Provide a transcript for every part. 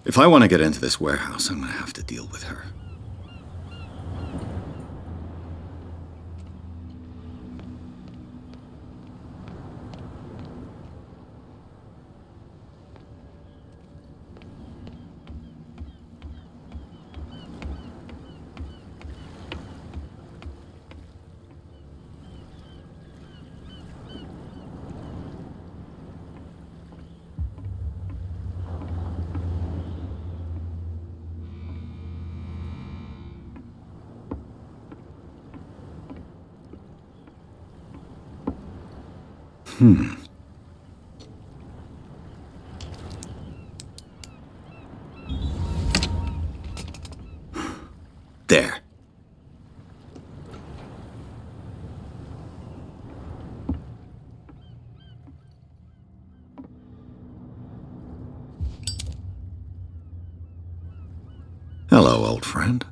If I want to get into this warehouse, I'm going to have to deal with her. There. Hello, old friend.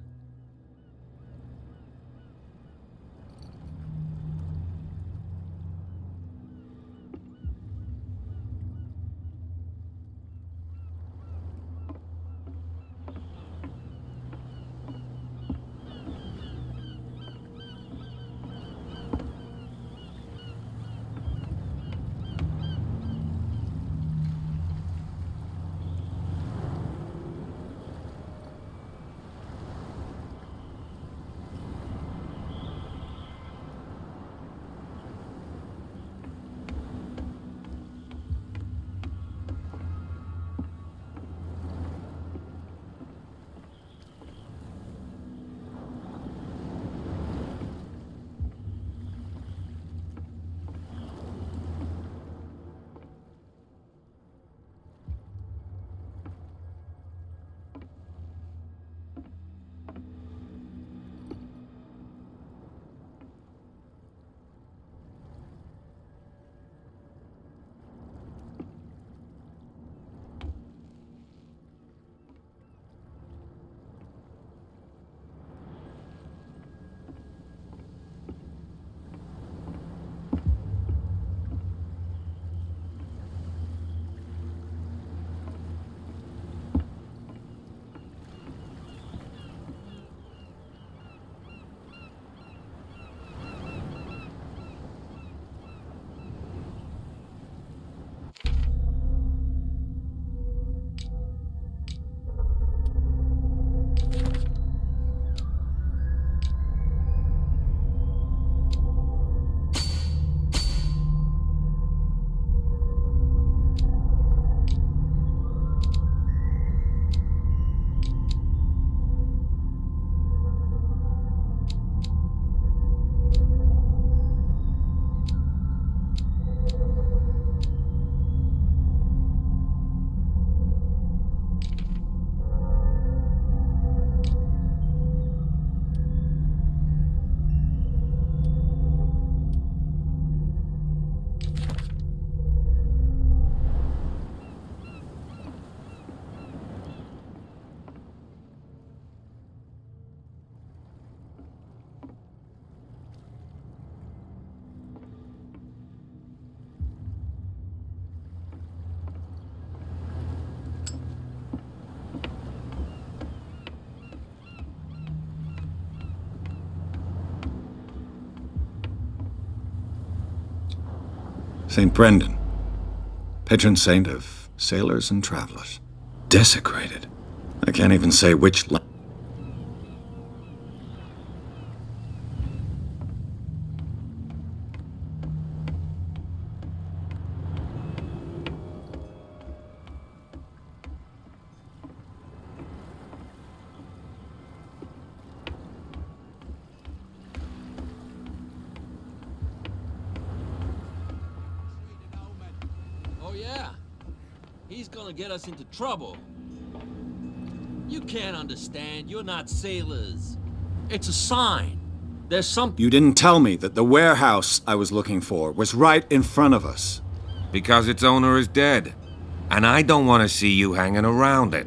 St. Brendan, patron saint of sailors and travelers. Desecrated. I can't even say which Oh yeah? He's gonna get us into trouble. You can't understand. You're not sailors. It's a sign. There's something. You didn't tell me that the warehouse I was looking for was right in front of us. Because its owner is dead. And I don't want to see you hanging around it.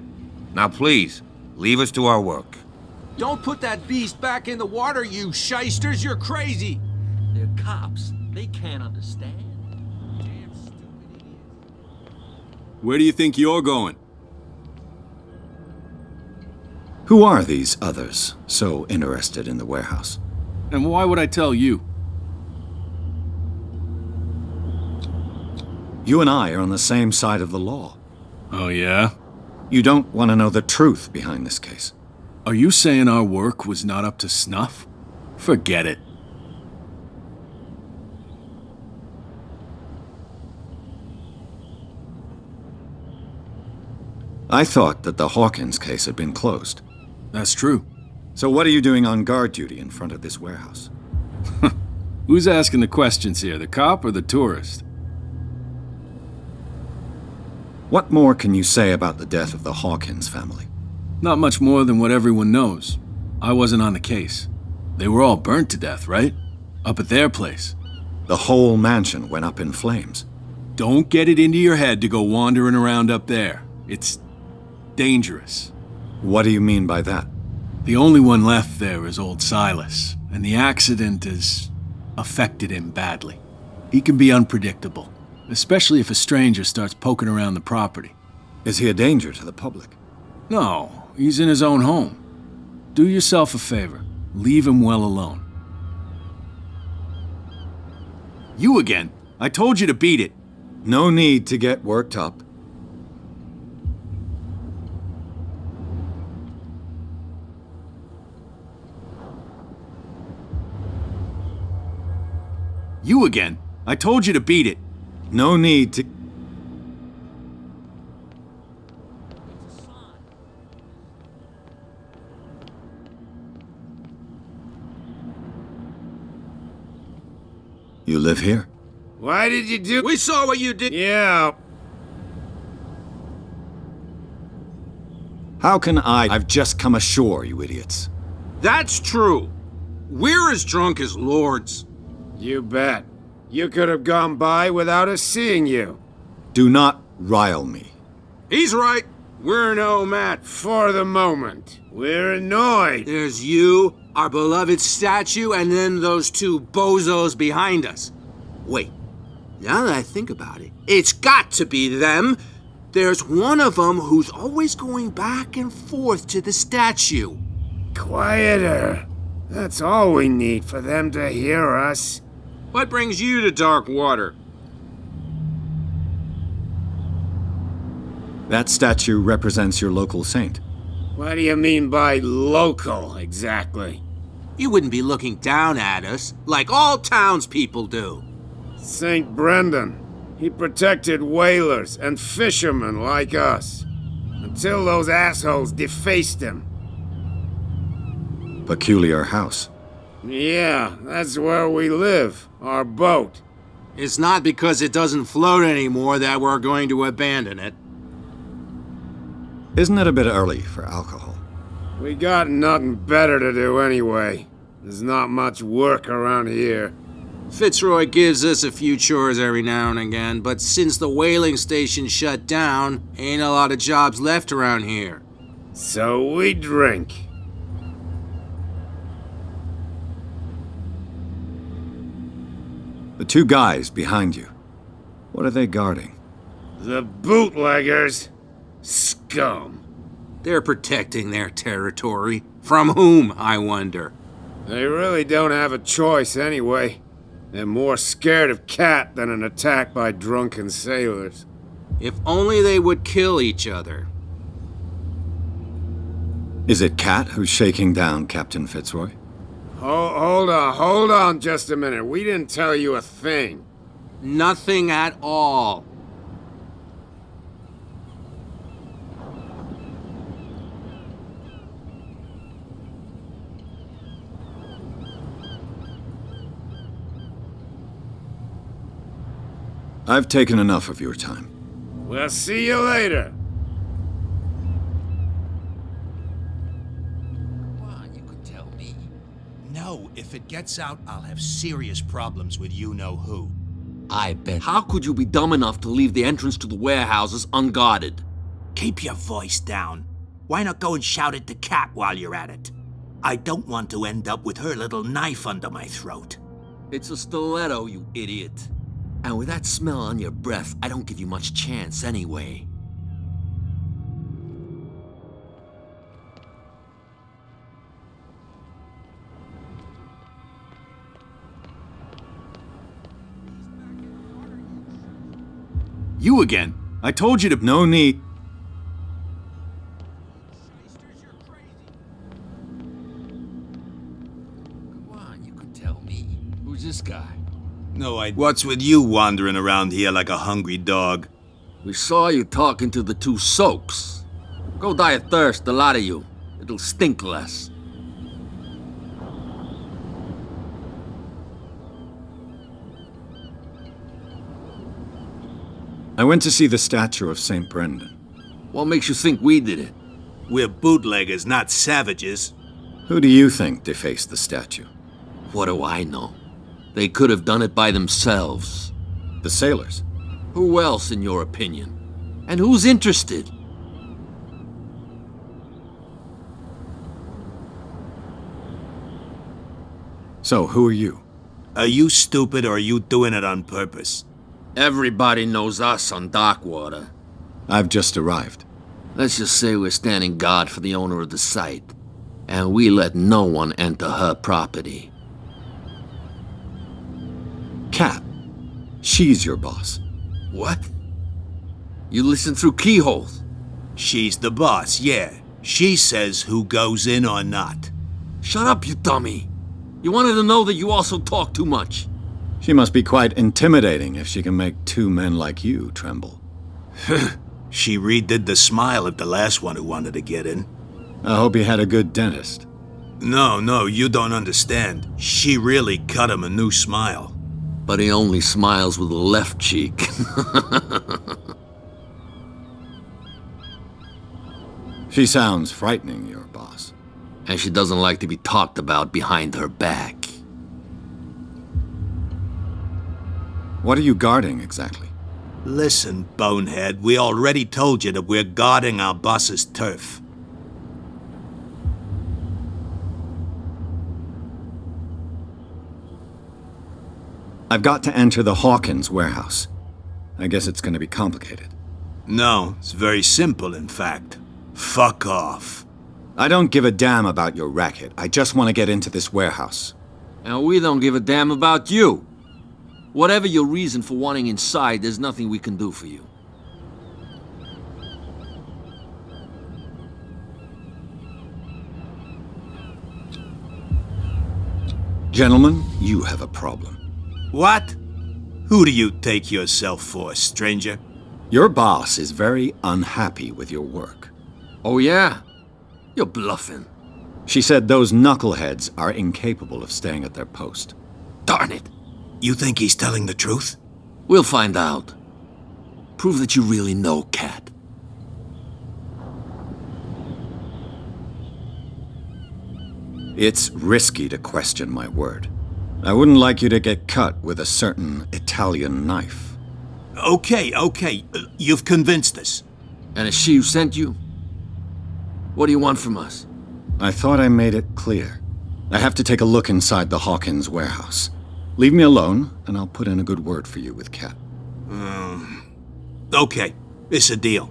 Now please, leave us to our work. Don't put that beast back in the water, you shysters! You're crazy! They're cops. They can't understand. Where do you think you're going? Who are these others so interested in the warehouse? And why would I tell you? You and I are on the same side of the law. Oh, yeah? You don't want to know the truth behind this case. Are you saying our work was not up to snuff? Forget it. I thought that the Hawkins case had been closed. That's true. So what are you doing on guard duty in front of this warehouse? Who's asking the questions here, the cop or the tourist? What more can you say about the death of the Hawkins family? Not much more than what everyone knows. I wasn't on the case. They were all burnt to death, right? Up at their place. The whole mansion went up in flames. Don't get it into your head to go wandering around up there. It's dangerous. What do you mean by that? The only one left there is old Silas, and the accident has affected him badly. He can be unpredictable, especially if a stranger starts poking around the property. Is he a danger to the public? No, he's in his own home. Do yourself a favor. Leave him well alone. You again. I told you to beat it. No need to get worked up. You again. I told you to beat it. No need to... You live here? Why did you do... We saw what you did. Yeah. How can I've just come ashore, you idiots. That's true. We're as drunk as lords. You bet. You could have gone by without us seeing you. Do not rile me. He's right. We're no match for the moment. We're annoyed. There's you, our beloved statue, and then those two bozos behind us. Wait, now that I think about it, it's got to be them. There's one of them who's always going back and forth to the statue. Quieter. That's all we need for them to hear us. What brings you to Dark Water? That statue represents your local saint. What do you mean by local, exactly? You wouldn't be looking down at us, like all townspeople do. St. Brendan. He protected whalers and fishermen like us. Until those assholes defaced him. Peculiar house. Yeah, that's where we live. Our boat. It's not because it doesn't float anymore that we're going to abandon it. Isn't it a bit early for alcohol? We got nothing better to do anyway. There's not much work around here. Fitzroy gives us a few chores every now and again, but since the whaling station shut down, ain't a lot of jobs left around here. So we drink. The two guys behind you. What are they guarding? The bootleggers. Scum. They're protecting their territory. From whom, I wonder? They really don't have a choice anyway. They're more scared of Cat than an attack by drunken sailors. If only they would kill each other. Is it Cat who's shaking down Captain Fitzroy? Hold on just a minute. We didn't tell you a thing. Nothing at all. I've taken enough of your time. We'll see you later. Come on, you could tell me. No, if it gets out, I'll have serious problems with you-know-who. I bet. How could you be dumb enough to leave the entrance to the warehouses unguarded? Keep your voice down. Why not go and shout at the cat while you're at it? I don't want to end up with her little knife under my throat. It's a stiletto, you idiot. And with that smell on your breath, I don't give you much chance anyway. You again. I told you to... No need. Come on, you can tell me. Who's this guy? No idea. What's with you wandering around here like a hungry dog? We saw you talking to the two soaks. Go die of thirst, the lot of you. It'll stink less. I went to see the statue of St. Brendan. What makes you think we did it? We're bootleggers, not savages. Who do you think defaced the statue? What do I know? They could have done it by themselves. The sailors. Who else, in your opinion? And who's interested? So, who are you? Are you stupid or are you doing it on purpose? Everybody knows us on Darkwater. I've just arrived. Let's just say we're standing guard for the owner of the site. And we let no one enter her property. Kat. She's your boss. What? You listen through keyholes? She's the boss, yeah. She says who goes in or not. Shut up, you dummy. You wanted to know that you also talk too much. She must be quite intimidating if she can make two men like you tremble. She redid the smile of the last one who wanted to get in. I hope he had a good dentist. No, you don't understand. She really cut him a new smile. But he only smiles with the left cheek. She sounds frightening, your boss. And she doesn't like to be talked about behind her back. What are you guarding, exactly? Listen, bonehead, we already told you that we're guarding our boss's turf. I've got to enter the Hawkins warehouse. I guess it's going to be complicated. No, it's very simple, in fact. Fuck off. I don't give a damn about your racket. I just want to get into this warehouse. And we don't give a damn about you. Whatever your reason for wanting inside, there's nothing we can do for you. Gentlemen, you have a problem. What? Who do you take yourself for, stranger? Your boss is very unhappy with your work. Oh yeah? You're bluffing. She said those knuckleheads are incapable of staying at their post. Darn it! You think he's telling the truth? We'll find out. Prove that you really know Kat. It's risky to question my word. I wouldn't like you to get cut with a certain Italian knife. Okay. You've convinced us. And it's she who sent you? What do you want from us? I thought I made it clear. I have to take a look inside the Hawkins warehouse. Leave me alone, and I'll put in a good word for you with Kat. Okay, it's a deal.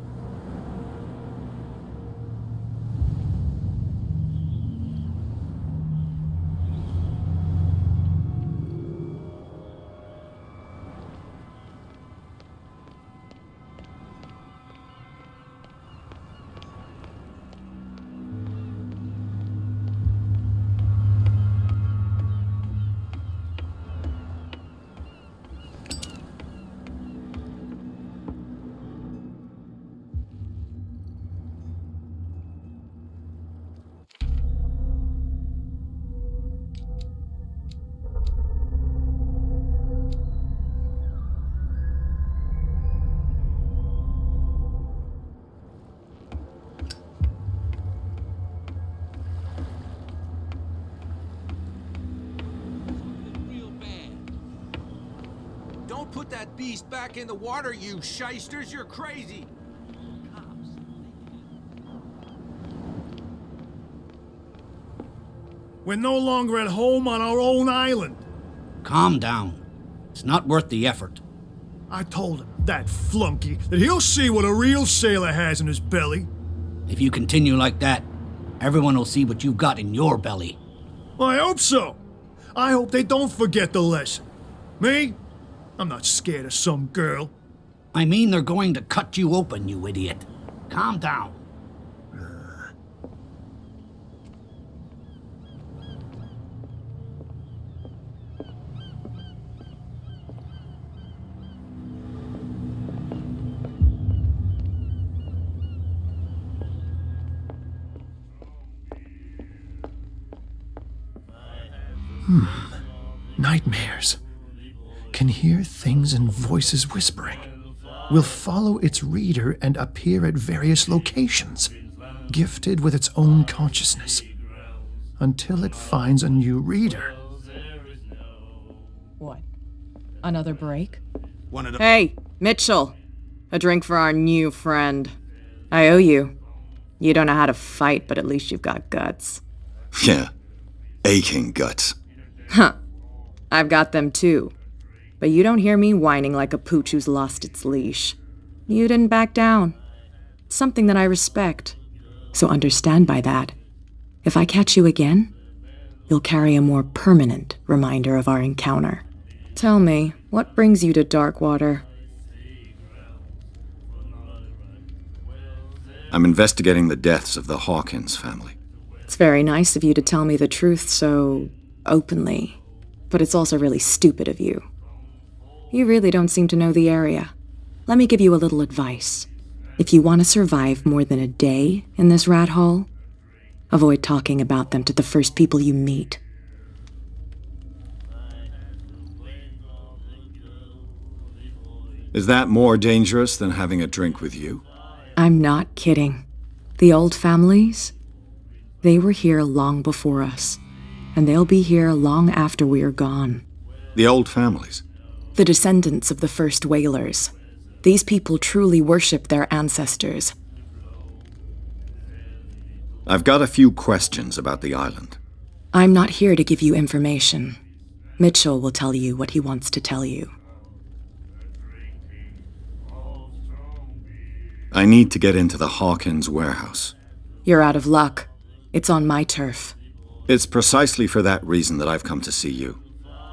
Don't put that beast back in the water, you shysters! You're crazy! We're no longer at home on our own island. Calm down. It's not worth the effort. I told him, that flunky, that he'll see what a real sailor has in his belly. If you continue like that, everyone will see what you've got in your belly. I hope so. I hope they don't forget the lesson. Me? I'm not scared of some girl. I mean they're going to cut you open, you idiot. Calm down. Nightmares. Can hear things and voices whispering. Will follow its reader and appear at various locations, gifted with its own consciousness, until it finds a new reader. What? Another break? Hey, Mitchell. A drink for our new friend. I owe you. You don't know how to fight, but at least you've got guts. Yeah, aching guts. Huh. I've got them too. But you don't hear me whining like a pooch who's lost its leash. You didn't back down. It's something that I respect. So understand by that, if I catch you again, you'll carry a more permanent reminder of our encounter. Tell me, what brings you to Darkwater? I'm investigating the deaths of the Hawkins family. It's very nice of you to tell me the truth so openly, but it's also really stupid of you. You really don't seem to know the area. Let me give you a little advice. If you want to survive more than a day in this rat hole, avoid talking about them to the first people you meet. Is that more dangerous than having a drink with you? I'm not kidding. The old families, they were here long before us, and they'll be here long after we are gone. The old families? The descendants of the first whalers. These people truly worship their ancestors. I've got a few questions about the island. I'm not here to give you information. Mitchell will tell you what he wants to tell you. I need to get into the Hawkins warehouse. You're out of luck. It's on my turf. It's precisely for that reason that I've come to see you.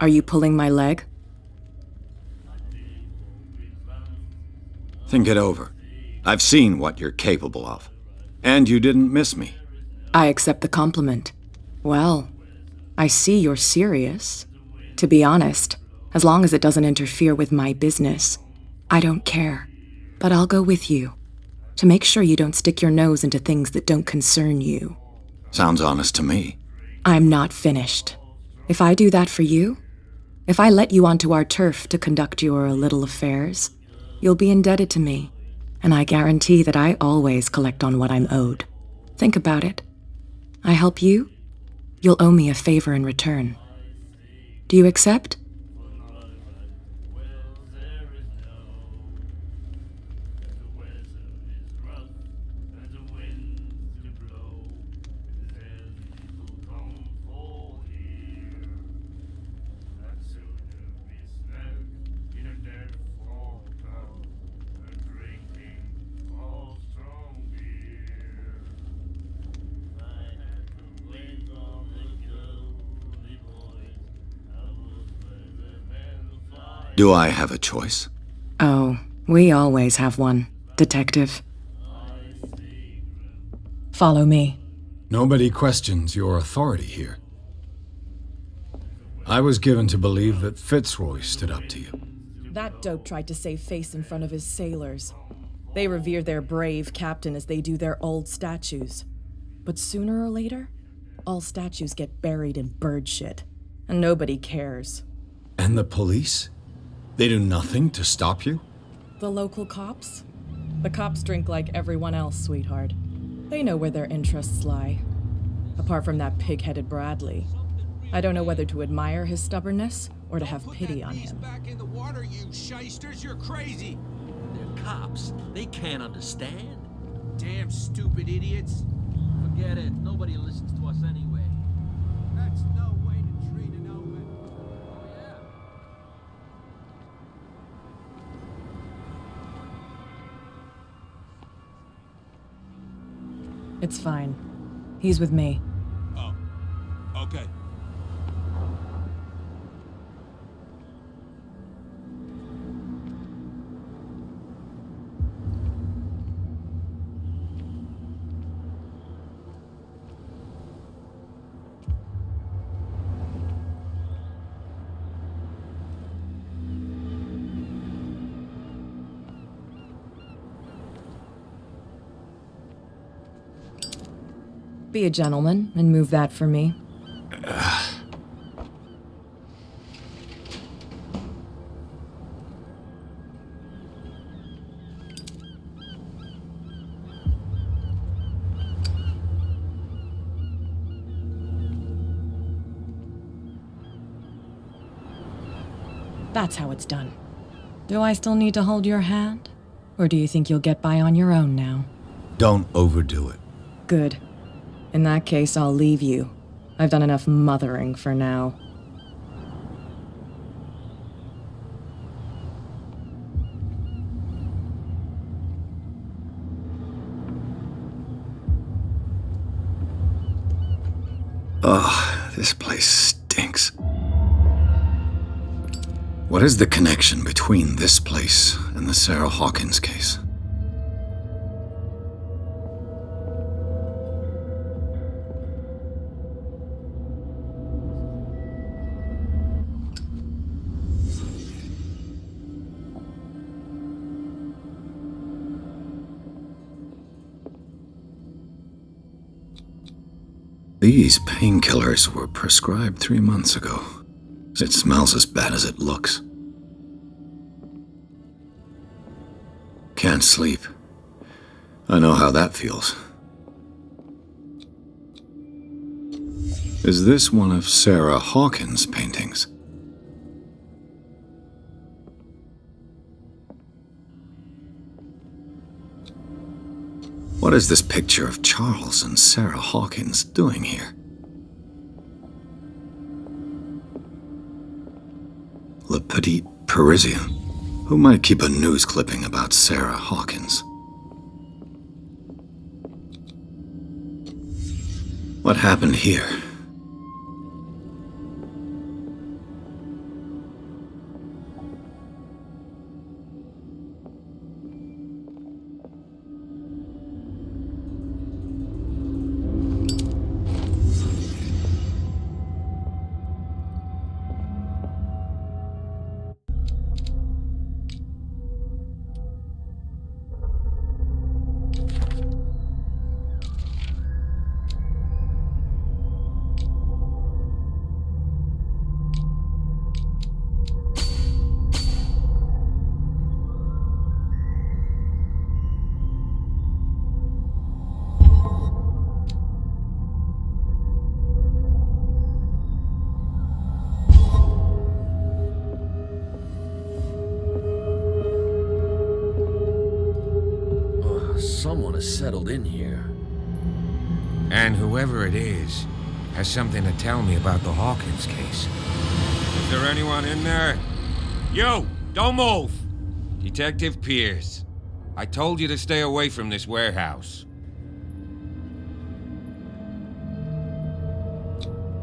Are you pulling my leg? Think it over. I've seen what you're capable of. And you didn't miss me. I accept the compliment. Well, I see you're serious. To be honest, as long as it doesn't interfere with my business, I don't care. But I'll go with you, to make sure you don't stick your nose into things that don't concern you. Sounds honest to me. I'm not finished. If I do that for you, if I let you onto our turf to conduct your little affairs, you'll be indebted to me, and I guarantee that I always collect on what I'm owed. Think about it. I help you, you'll owe me a favor in return. Do you accept? Do I have a choice? Oh, we always have one, Detective. Follow me. Nobody questions your authority here. I was given to believe that Fitzroy stood up to you. That dope tried to save face in front of his sailors. They revere their brave captain as they do their old statues. But sooner or later, all statues get buried in bird shit, and nobody cares. And the police? They do nothing to stop you? The local cops? The cops drink like everyone else, sweetheart. They know where their interests lie. Apart from that pig-headed Bradley. I don't know whether to admire his stubbornness or to have pity on him. Back in the water, you shysters, you're crazy. They're cops. They can't understand. Damn stupid idiots. Forget it. Nobody listens to us anyway. That's no way to treat an omen. It's fine. He's with me. Oh, okay. Be a gentleman and move that for me. That's how it's done. Do I still need to hold your hand? Or do you think you'll get by on your own now? Don't overdo it. Good. In that case, I'll leave you. I've done enough mothering for now. Ugh, this place stinks. What is the connection between this place and the Sarah Hawkins case? These painkillers were prescribed 3 months ago. It smells as bad as it looks. Can't sleep. I know how that feels. Is this one of Sarah Hawkins' paintings? What is this picture of Charles and Sarah Hawkins doing here? Le Petit Parisien. Who might keep a news clipping about Sarah Hawkins? What happened here? Someone has settled in here. And whoever it is has something to tell me about the Hawkins case. Is there anyone in there? You! Don't move! Detective Pierce, I told you to stay away from this warehouse.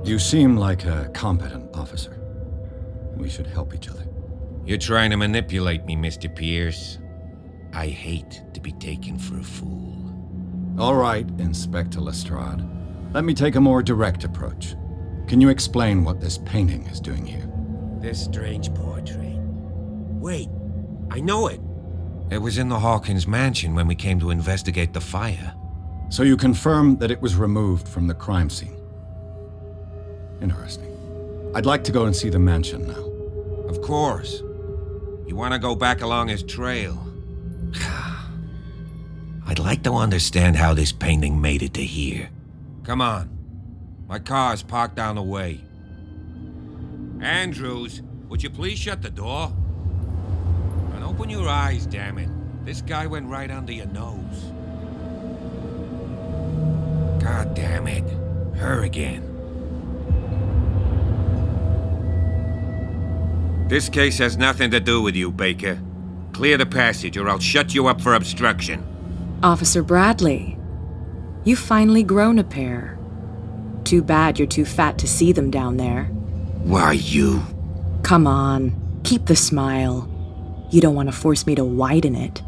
You seem like a competent officer. We should help each other. You're trying to manipulate me, Mr. Pierce. I hate to be taken for a fool. All right, Inspector Lestrade. Let me take a more direct approach. Can you explain what this painting is doing here? This strange portrait. Wait, I know it. It was in the Hawkins mansion when we came to investigate the fire. So you confirm that it was removed from the crime scene? Interesting. I'd like to go and see the mansion now. Of course. You want to go back along his trail? I'd like to understand how this painting made it to here. Come on. My car's parked down the way. Andrews, would you please shut the door? And open your eyes, damn it. This guy went right under your nose. God damn it. Her again. This case has nothing to do with you, Baker. Clear the passage or I'll shut you up for obstruction. Officer Bradley, you've finally grown a pair. Too bad you're too fat to see them down there. Why, you... Come on, keep the smile. You don't want to force me to widen it.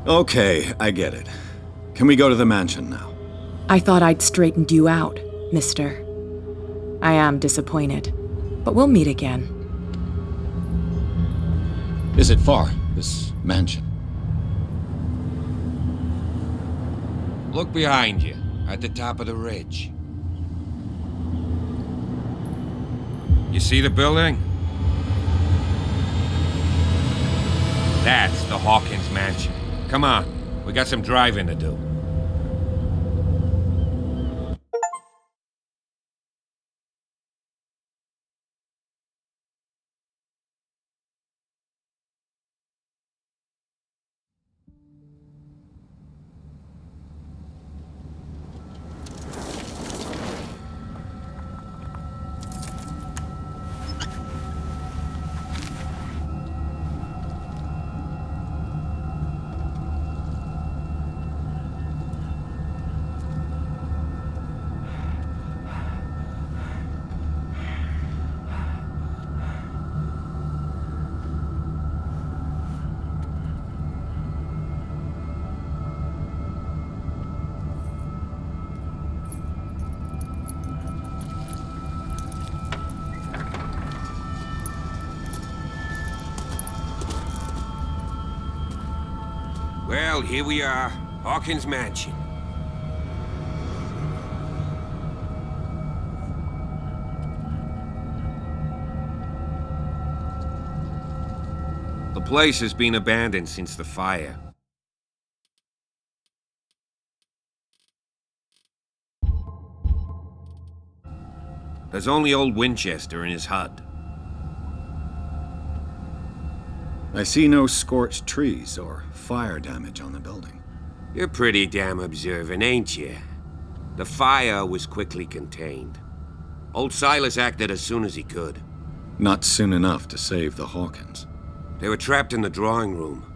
Okay, I get it. Can we go to the mansion now? I thought I'd straightened you out, mister. I am disappointed, but we'll meet again. Is it far, this mansion? Look behind you. At the top of the ridge. You see the building? That's the Hawkins mansion. Come on, we got some driving to do. Well, here we are, Hawkins Mansion. The place has been abandoned since the fire. There's only old Winchester in his hut. I see no scorched trees or fire damage on the building. You're pretty damn observant, ain't you? The fire was quickly contained. Old Silas acted as soon as he could. Not soon enough to save the Hawkins. They were trapped in the drawing room.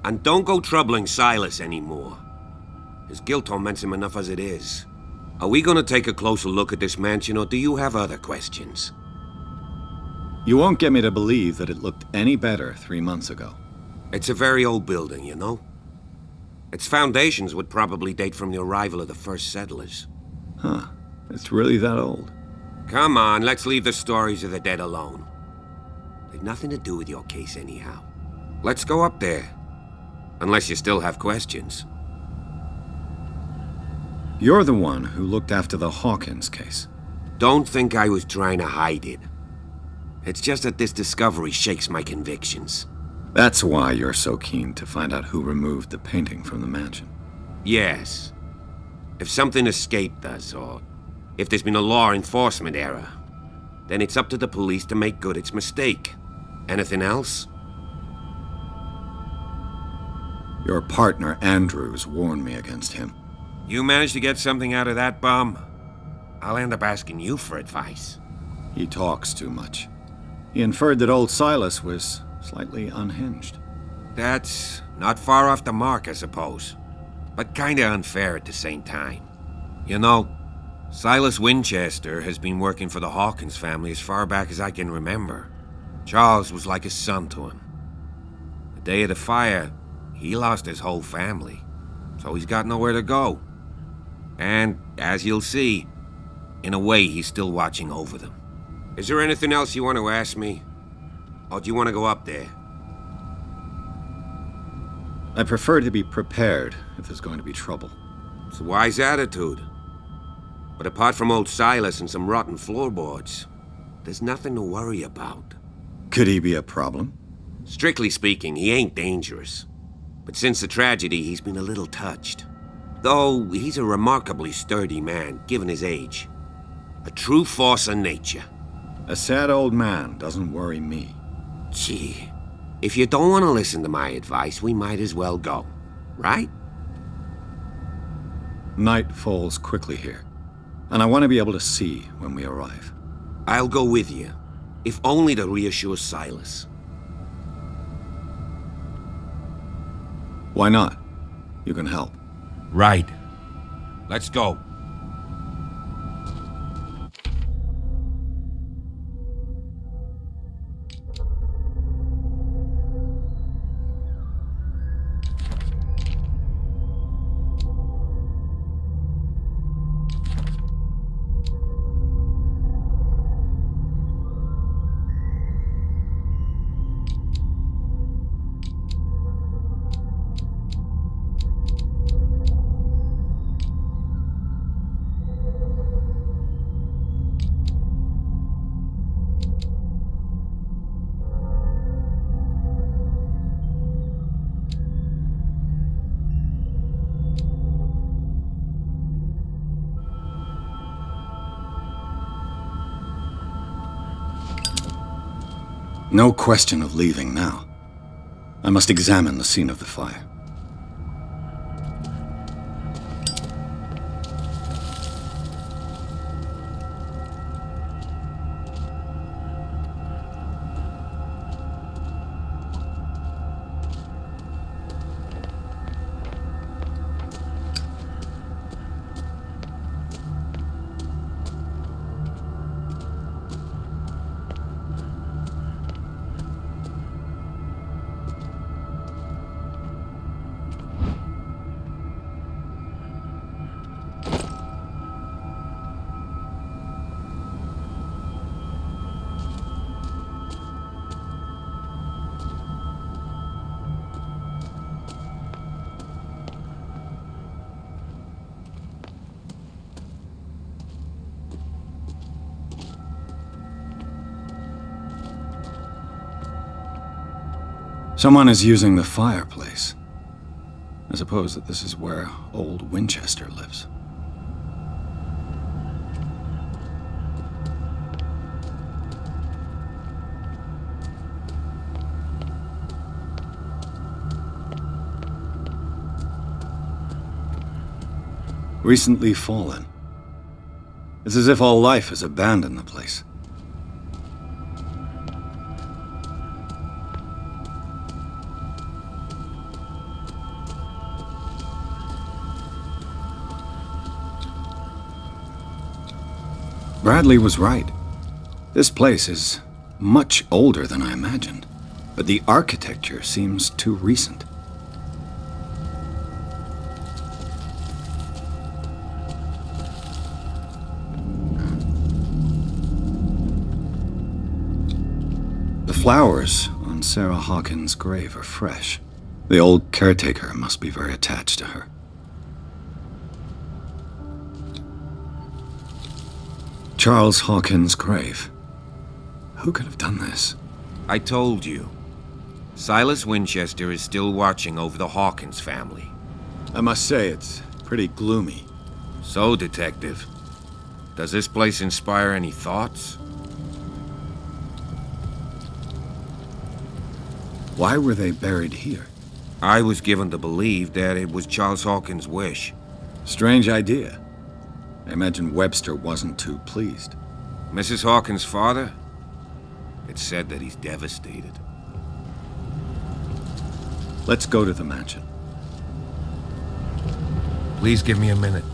And don't go troubling Silas anymore. His guilt torments him enough as it is. Are we gonna take a closer look at this mansion, or do you have other questions? You won't get me to believe that it looked any better 3 months ago. It's a very old building, you know? Its foundations would probably date from the arrival of the first settlers. Huh. It's really that old. Come on, let's leave the stories of the dead alone. They've nothing to do with your case anyhow. Let's go up there. Unless you still have questions. You're the one who looked after the Hawkins case. Don't think I was trying to hide it. It's just that this discovery shakes my convictions. That's why you're so keen to find out who removed the painting from the mansion. Yes. If something escaped us, or if there's been a law enforcement error, then it's up to the police to make good its mistake. Anything else? Your partner, Andrews, warned me against him. You managed to get something out of that bum? I'll end up asking you for advice. He talks too much. He inferred that old Silas was slightly unhinged. That's not far off the mark, I suppose. But kinda unfair at the same time. You know, Silas Winchester has been working for the Hawkins family as far back as I can remember. Charles was like a son to him. The day of the fire, he lost his whole family, so he's got nowhere to go. And, as you'll see, in a way he's still watching over them. Is there anything else you want to ask me? Or do you want to go up there? I prefer to be prepared if there's going to be trouble. It's a wise attitude. But apart from old Silas and some rotten floorboards, there's nothing to worry about. Could he be a problem? Strictly speaking, he ain't dangerous. But since the tragedy, he's been a little touched. Though he's a remarkably sturdy man, given his age. A true force of nature. A sad old man doesn't worry me. Gee, if you don't want to listen to my advice, we might as well go. Right? Night falls quickly here, and I want to be able to see when we arrive. I'll go with you, if only to reassure Silas. Why not? You can help. Right. Let's go. No question of leaving now. I must examine the scene of the fire. Someone is using the fireplace. I suppose that this is where old Winchester lives. Recently fallen. It's as if all life has abandoned the place. Bradley was right. This place is much older than I imagined, but the architecture seems too recent. The flowers on Sarah Hawkins' grave are fresh. The old caretaker must be very attached to her. Charles Hawkins' grave. Who could have done this? I told you. Silas Winchester is still watching over the Hawkins family. I must say, it's pretty gloomy. So, Detective, does this place inspire any thoughts? Why were they buried here? I was given to believe that it was Charles Hawkins' wish. Strange idea. I imagine Webster wasn't too pleased. Mrs. Hawkins' father? It's said that he's devastated. Let's go to the mansion. Please give me a minute.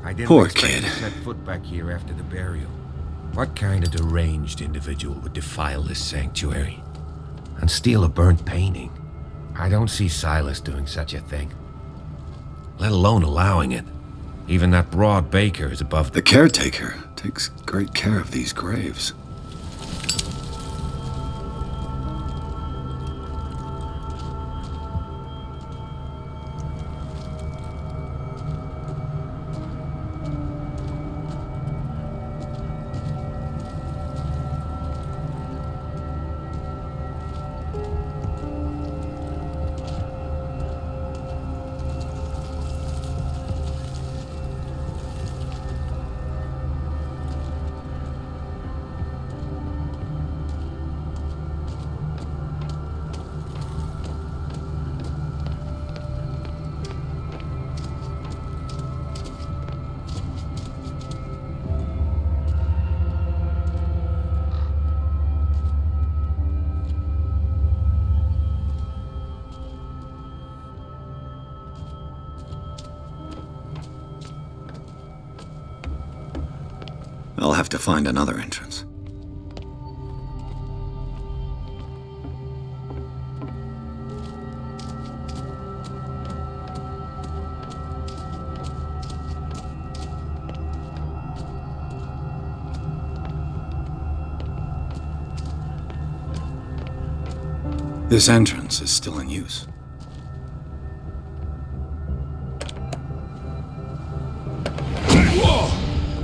I didn't Poor expect kid. to set foot back here after the burial. What kind of deranged individual would defile this sanctuary and steal a burnt painting? I don't see Silas doing such a thing, let alone allowing it. Even that broad baker is above the caretaker takes great care of these graves. I'll have to find another entrance. This entrance is still in use. Whoa!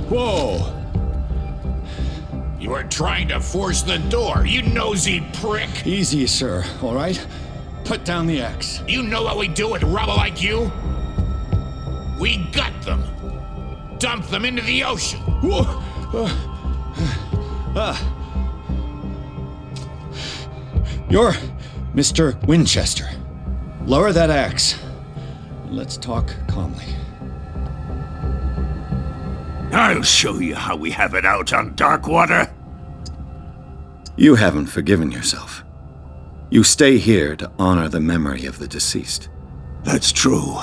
Whoa! You were trying to force the door, you nosy prick! Easy, sir, all right? Put down the axe. You know what we do with rubble like you? We gut them. Dump them into the ocean. You're Mr. Winchester. Lower that axe. Let's talk calmly. I'll show you how we have it out on Darkwater. You haven't forgiven yourself. You stay here to honor the memory of the deceased. That's true.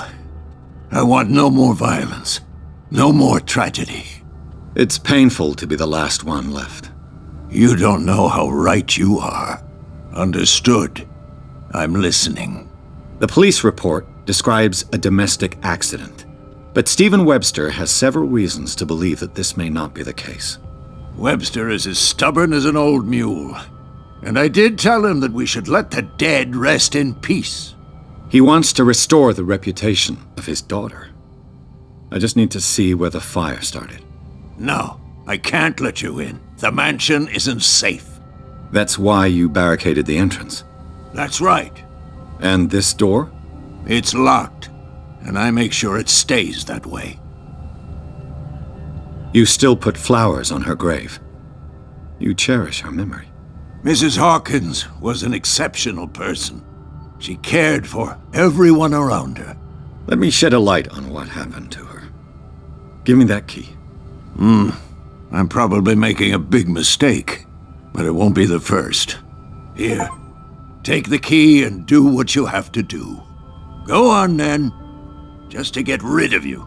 I want no more violence. No more tragedy. It's painful to be the last one left. You don't know how right you are. Understood. I'm listening. The police report describes a domestic accident, but Stephen Webster has several reasons to believe that this may not be the case. Webster is as stubborn as an old mule, and I did tell him that we should let the dead rest in peace. He wants to restore the reputation of his daughter. I just need to see where the fire started. No, I can't let you in. The mansion isn't safe. That's why you barricaded the entrance. That's right. And this door? It's locked, and I make sure it stays that way. You still put flowers on her grave. You cherish her memory. Mrs. Hawkins was an exceptional person. She cared for everyone around her. Let me shed a light on what happened to her. Give me that key. I'm probably making a big mistake, but it won't be the first. Here, take the key and do what you have to do. Go on, then. Just to get rid of you.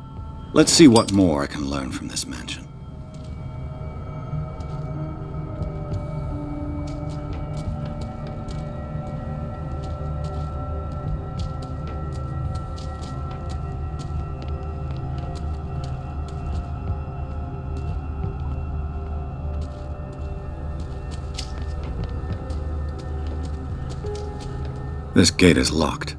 Let's see what more I can learn from this mansion. This gate is locked.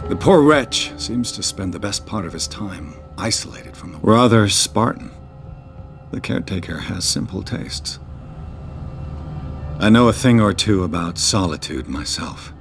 The poor wretch seems to spend the best part of his time isolated from the world. Rather Spartan. The caretaker has simple tastes. I know a thing or two about solitude myself.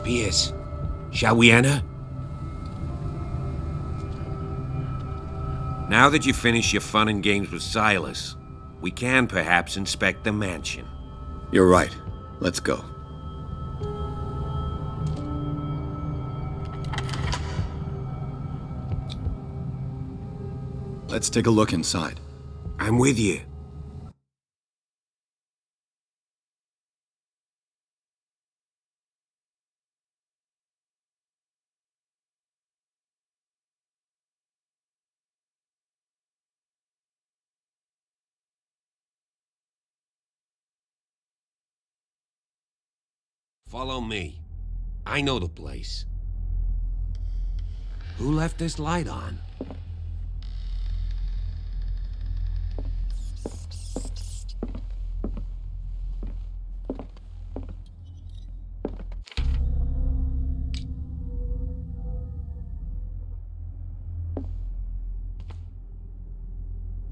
Pierce, shall we enter? Now that you've finished your fun and games with Silas, we can perhaps inspect the mansion. You're right. Let's go. Let's take a look inside. I'm with you. Follow me. I know the place. Who left this light on?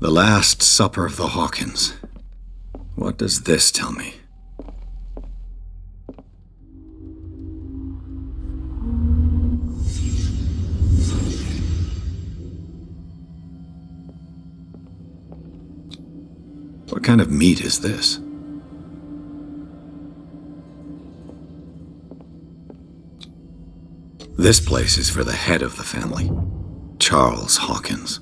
The Last Supper of the Hawkins. What does this tell me? What kind of meat is this? This place is for the head of the family, Charles Hawkins.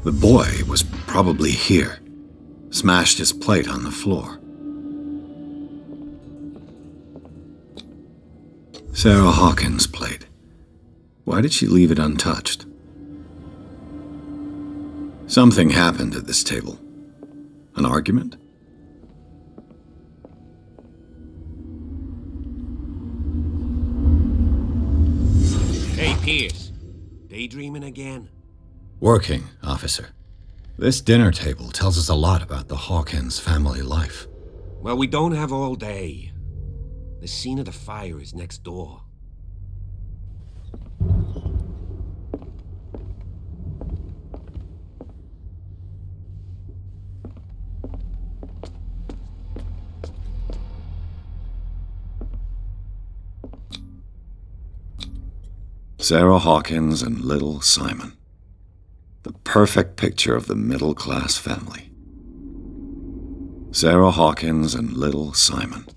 The boy was probably here, smashed his plate on the floor. Sarah Hawkins' plate. Why did she leave it untouched? Something happened at this table. An argument? Hey, Pierce. Daydreaming again? Working, officer. This dinner table tells us a lot about the Hawkins family life. Well, we don't have all day. The scene of the fire is next door. Sarah Hawkins and little Simon. The perfect picture of the middle-class family. Sarah Hawkins and little Simon.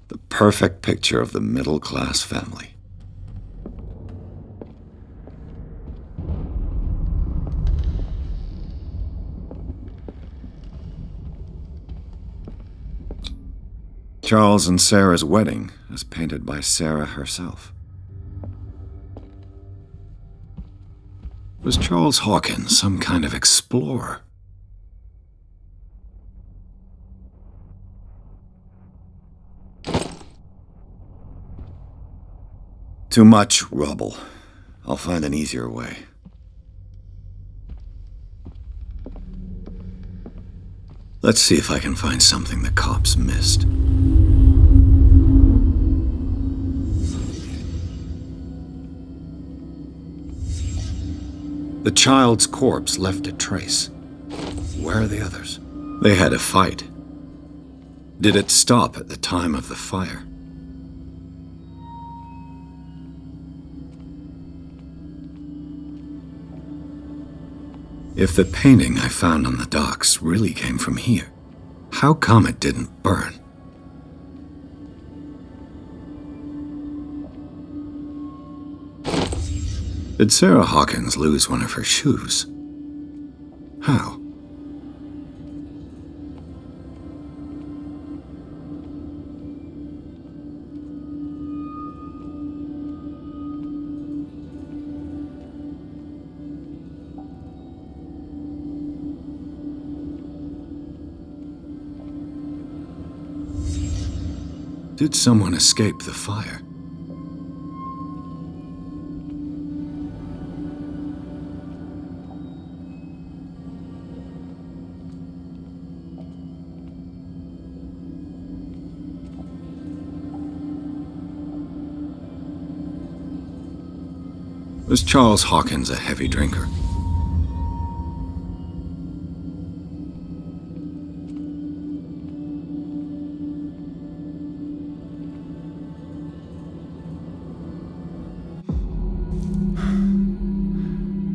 The perfect picture of the middle-class family. Charles and Sarah's wedding, as painted by Sarah herself. Was Charles Hawkins some kind of explorer? Too much rubble. I'll find an easier way. Let's see if I can find something the cops missed. The child's corpse left a trace. Where are the others? They had a fight. Did it stop at the time of the fire? If the painting I found on the docks really came from here, how come it didn't burn? Did Sarah Hawkins lose one of her shoes? How? Did someone escape the fire? Was Charles Hawkins a heavy drinker?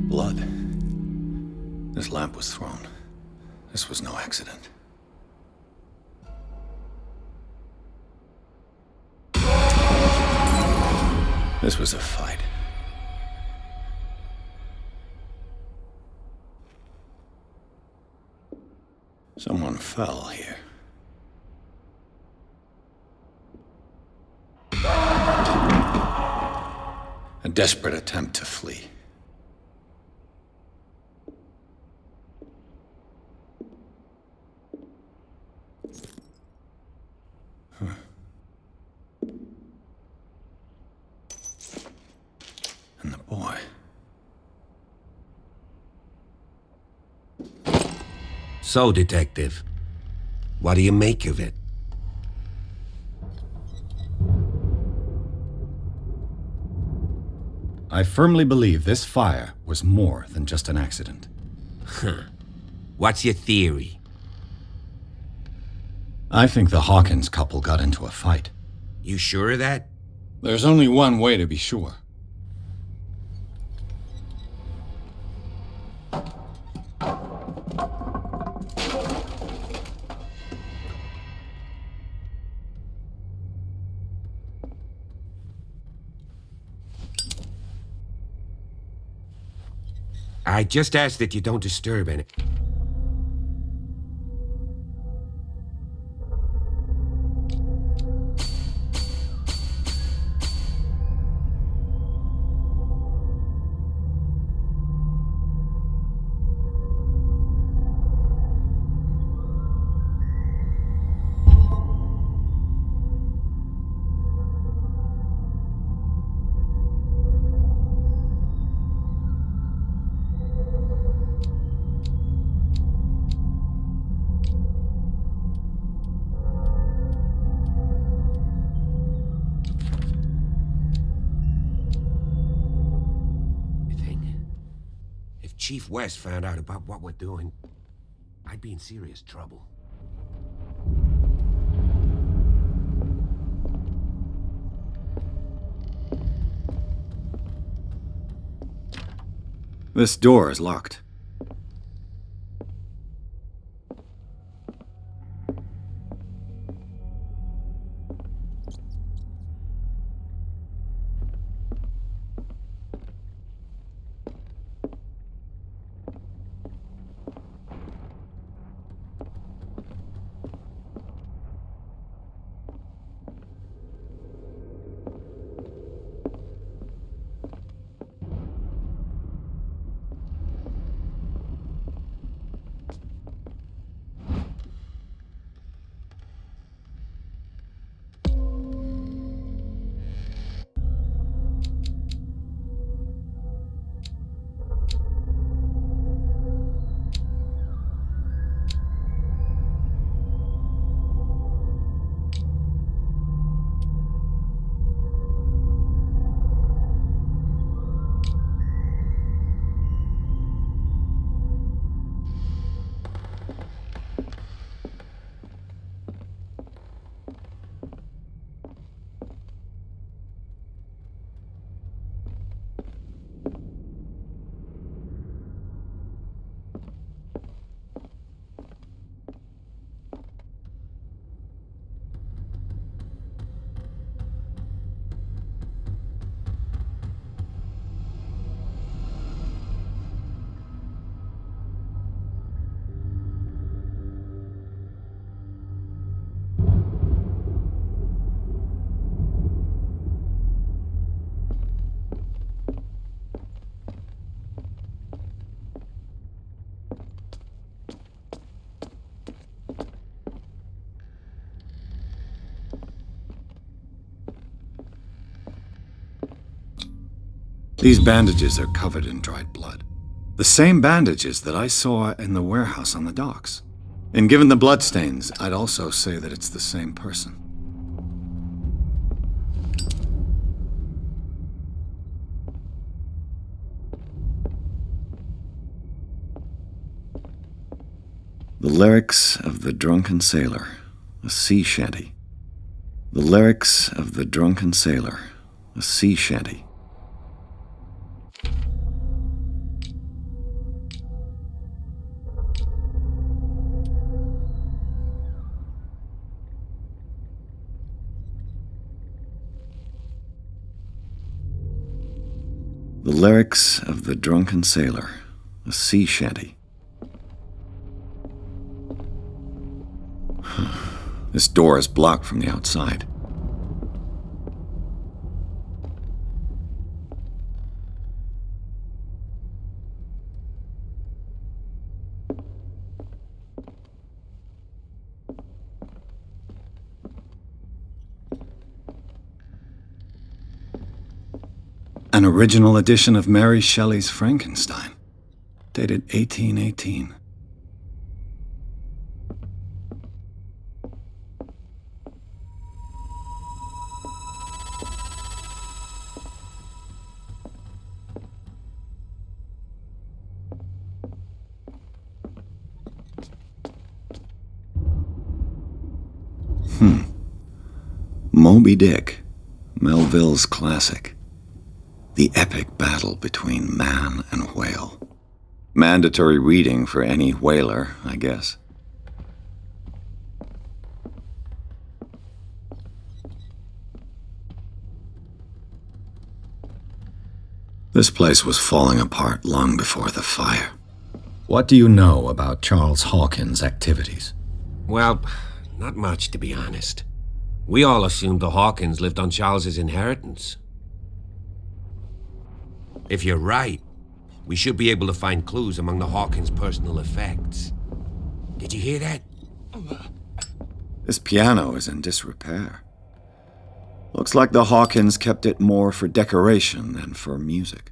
Blood. This lamp was thrown. This was no accident. This was a fight. Someone fell here. A desperate attempt to flee. And the boy. So, Detective, what do you make of it? I firmly believe this fire was more than just an accident. What's your theory? I think the Hawkins couple got into a fight. You sure of that? There's only one way to be sure. I just ask that you don't disturb any. If Chief West found out about what we're doing, I'd be in serious trouble. This door is locked. These bandages are covered in dried blood. The same bandages that I saw in the warehouse on the docks. And given the bloodstains, I'd also say that it's the same person. The lyrics of the drunken sailor, a sea shanty. The lyrics of the drunken sailor, a sea shanty. The lyrics of the drunken sailor, a sea shanty. This door is blocked from the outside. An original edition of Mary Shelley's Frankenstein, dated 1818. Moby Dick, Melville's classic. The epic battle between man and whale. Mandatory reading for any whaler, I guess. This place was falling apart long before the fire. What do you know about Charles Hawkins' activities? Well, not much, to be honest. We all assumed the Hawkins lived on Charles's inheritance. If you're right, we should be able to find clues among the Hawkins' personal effects. Did you hear that? This piano is in disrepair. Looks like the Hawkins kept it more for decoration than for music.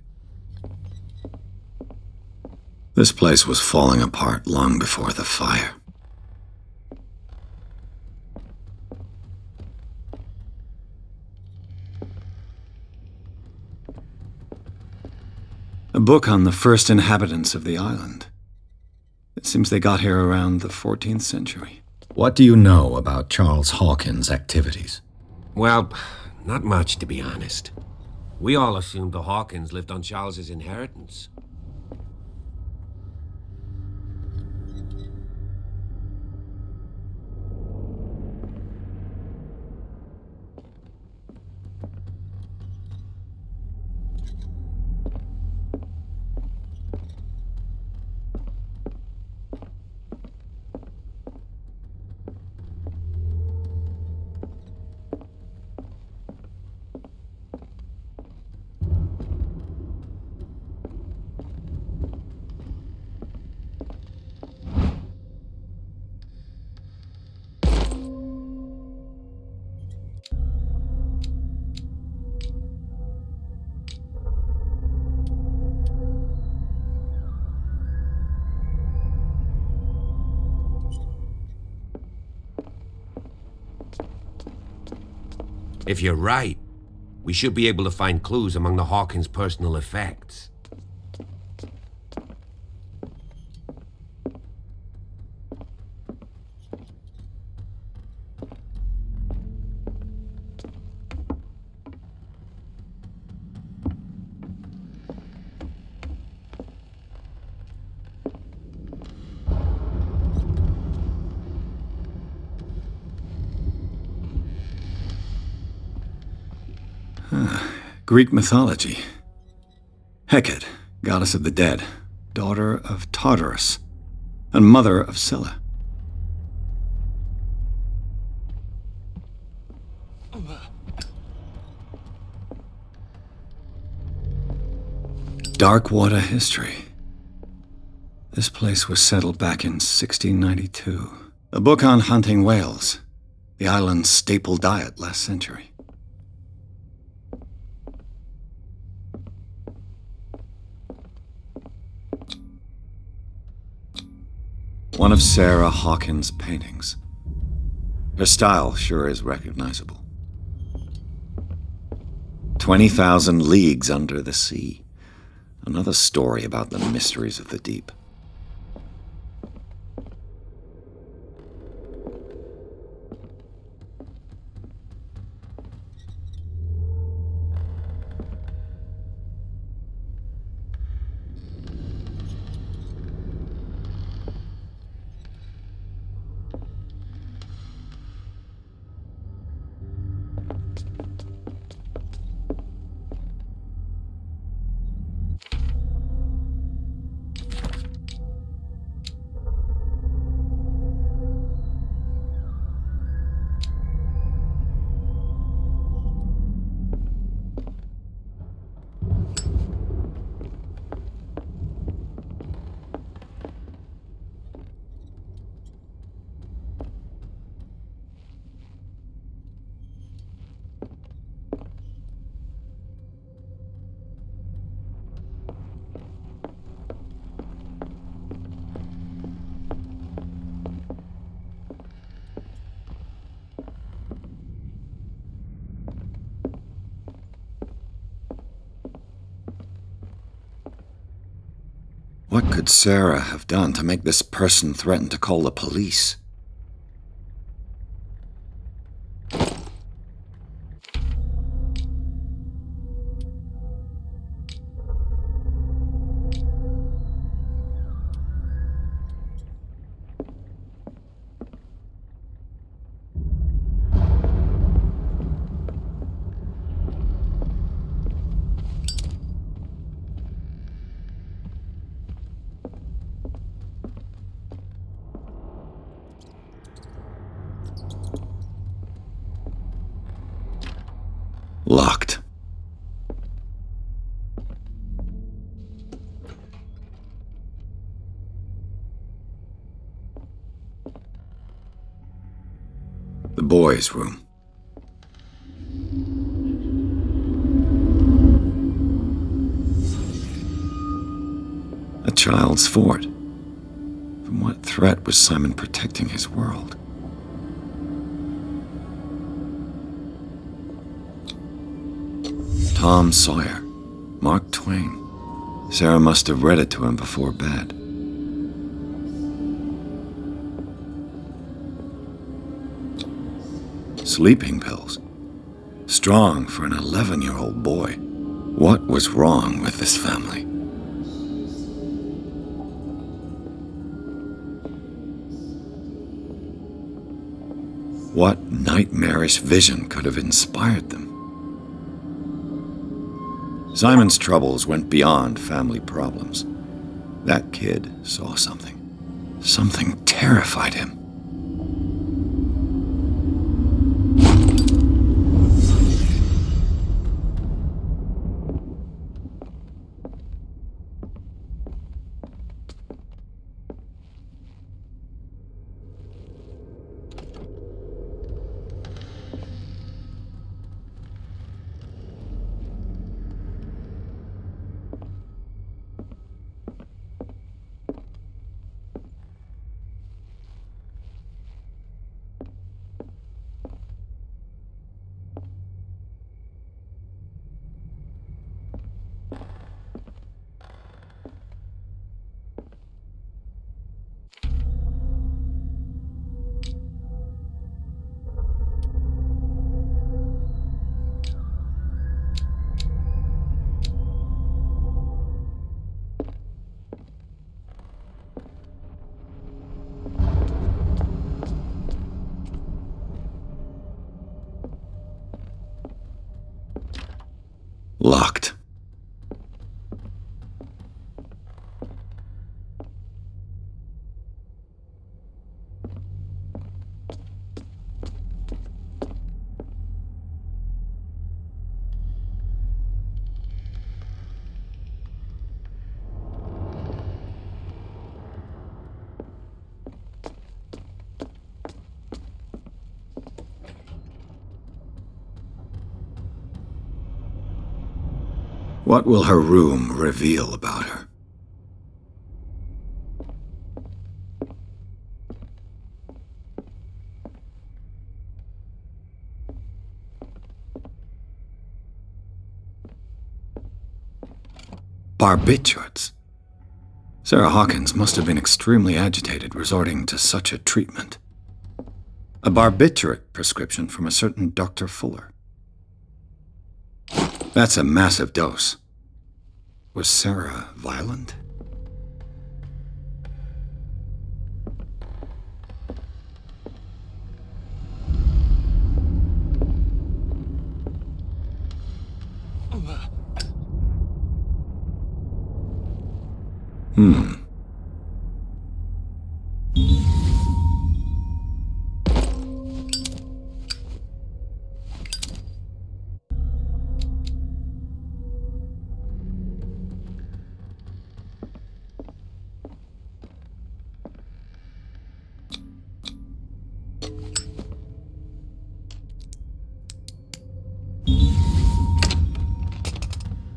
This place was falling apart long before the fire. A book on the first inhabitants of the island. It seems they got here around the 14th century. What do you know about Charles Hawkins' activities? Well, not much, to be honest. We all assumed the Hawkins lived on Charles's inheritance. If you're right, we should be able to find clues among the Hawkins' personal effects. Greek mythology. Hecate, goddess of the dead, daughter of Tartarus, and mother of Scylla. Dark water history. This place was settled back in 1692. A book on hunting whales, the island's staple diet last century. One of Sarah Hawkins' paintings. Her style sure is recognizable. 20,000 Leagues Under the Sea. Another story about the mysteries of the deep. What could Sarah have done to make this person threaten to call the police? Locked. The boys' room. A child's fort. From what threat was Simon protecting his world? Tom Sawyer, Mark Twain. Sarah must have read it to him before bed. Sleeping pills. Strong for an 11-year-old boy. What was wrong with this family? What nightmarish vision could have inspired them? Simon's troubles went beyond family problems. That kid saw something. Something terrified him. Locked. What will her room reveal about her? Barbiturates. Sarah Hawkins must have been extremely agitated resorting to such a treatment. A barbiturate prescription from a certain Dr. Fuller. That's a massive dose. Was Sarah violent?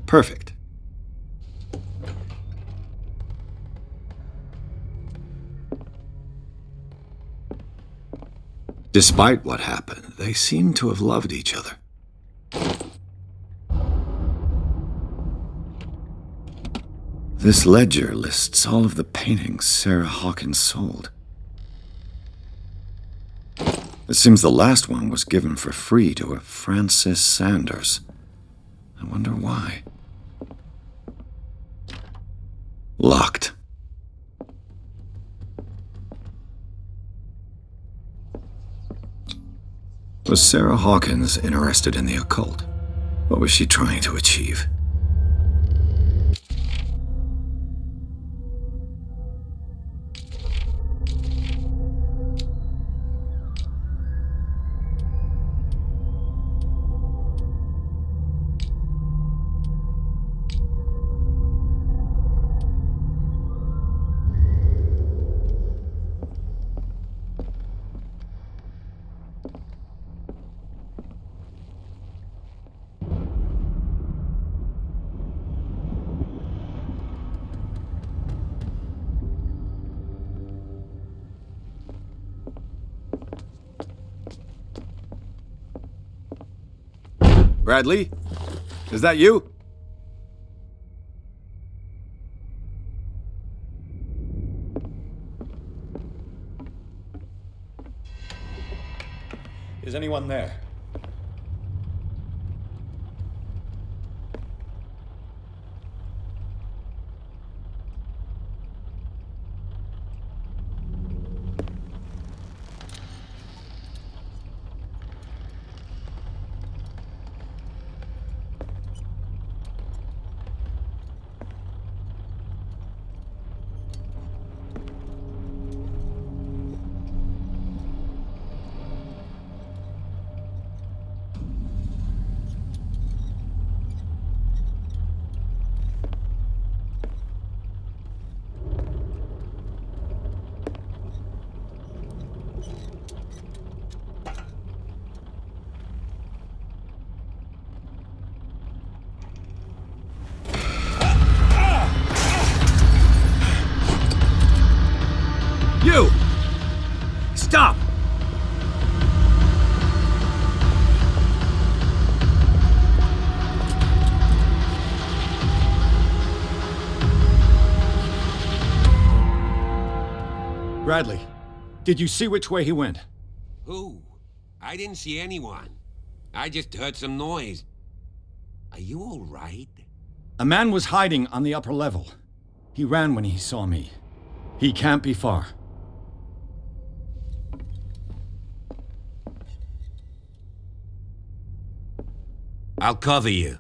Perfect. Despite what happened, they seem to have loved each other. This ledger lists all of the paintings Sarah Hawkins sold. It seems the last one was given for free to a Francis Sanders. I wonder why. Locked. Was Sarah Hawkins interested in the occult? What was she trying to achieve? Bradley? Is that you? Is anyone there? You! Stop! Bradley, did you see which way he went? Who? I didn't see anyone. I just heard some noise. Are you all right? A man was hiding on the upper level. He ran when he saw me. He can't be far. I'll cover you.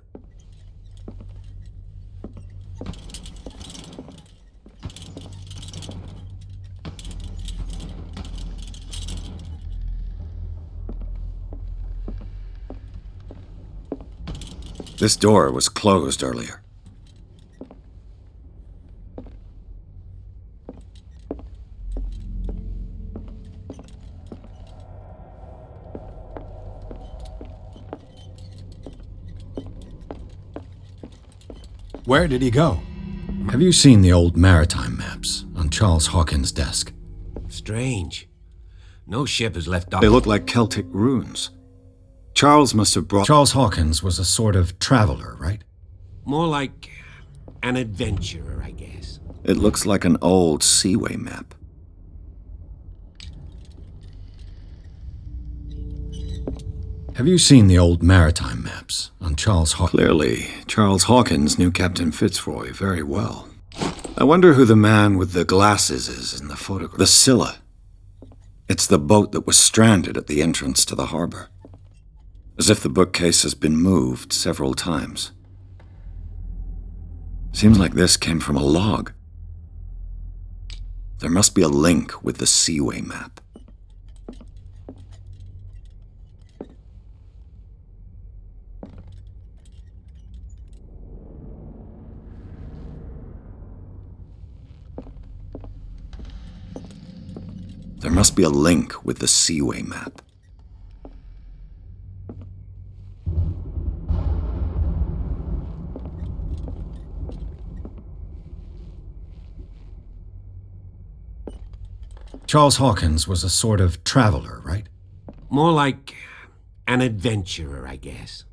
This door was closed earlier. Where did he go? Have you seen the old maritime maps on Charles Hawkins' desk? Strange. No ship has left dock. They look like Celtic runes. Charles must have brought... Charles Hawkins was a sort of traveler, right? More like an adventurer, I guess. It looks like an old seaway map. Have you seen the old maritime maps on Charles Hawkins? Clearly, Charles Hawkins knew Captain Fitzroy very well. I wonder who the man with the glasses is in the photograph. The Scylla. It's the boat that was stranded at the entrance to the harbor. As if the bookcase has been moved several times. Seems like this came from a log. There must be a link with the Seaway map. There must be a link with the Seaway map. Charles Hawkins was a sort of traveler, right? More like an adventurer, I guess.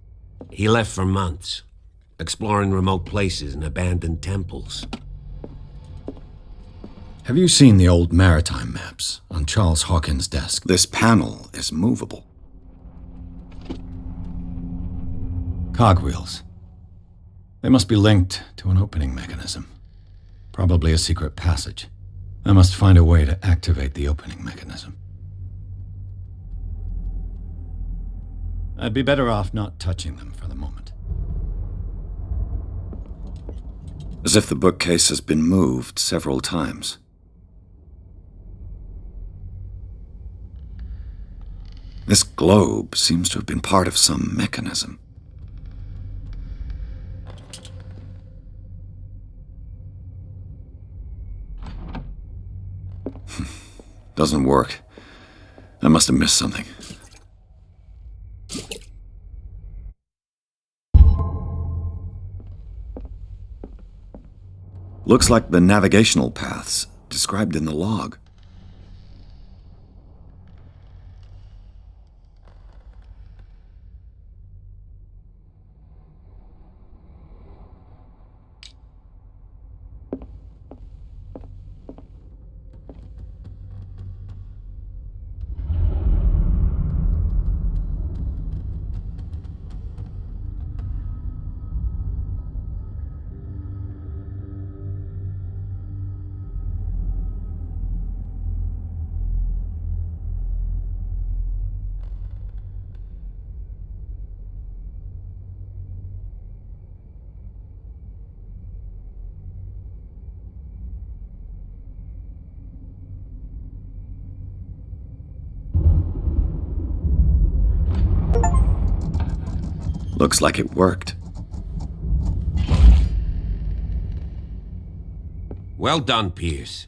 He left for months, exploring remote places and abandoned temples. Have you seen the old maritime maps on Charles Hawkins' desk? This panel is movable. Cogwheels. They must be linked to an opening mechanism. Probably a secret passage. I must find a way to activate the opening mechanism. I'd be better off not touching them for the moment. As if the bookcase has been moved several times. This globe seems to have been part of some mechanism. Doesn't work. I must have missed something. Looks like the navigational paths described in the log. Looks like it worked. Well done, Pierce.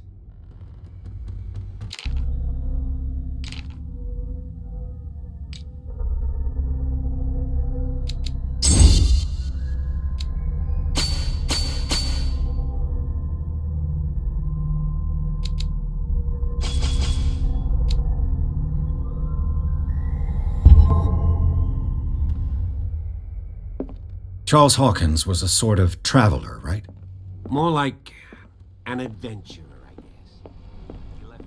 Charles Hawkins was a sort of traveler, right? More like an adventurer, I guess. He left.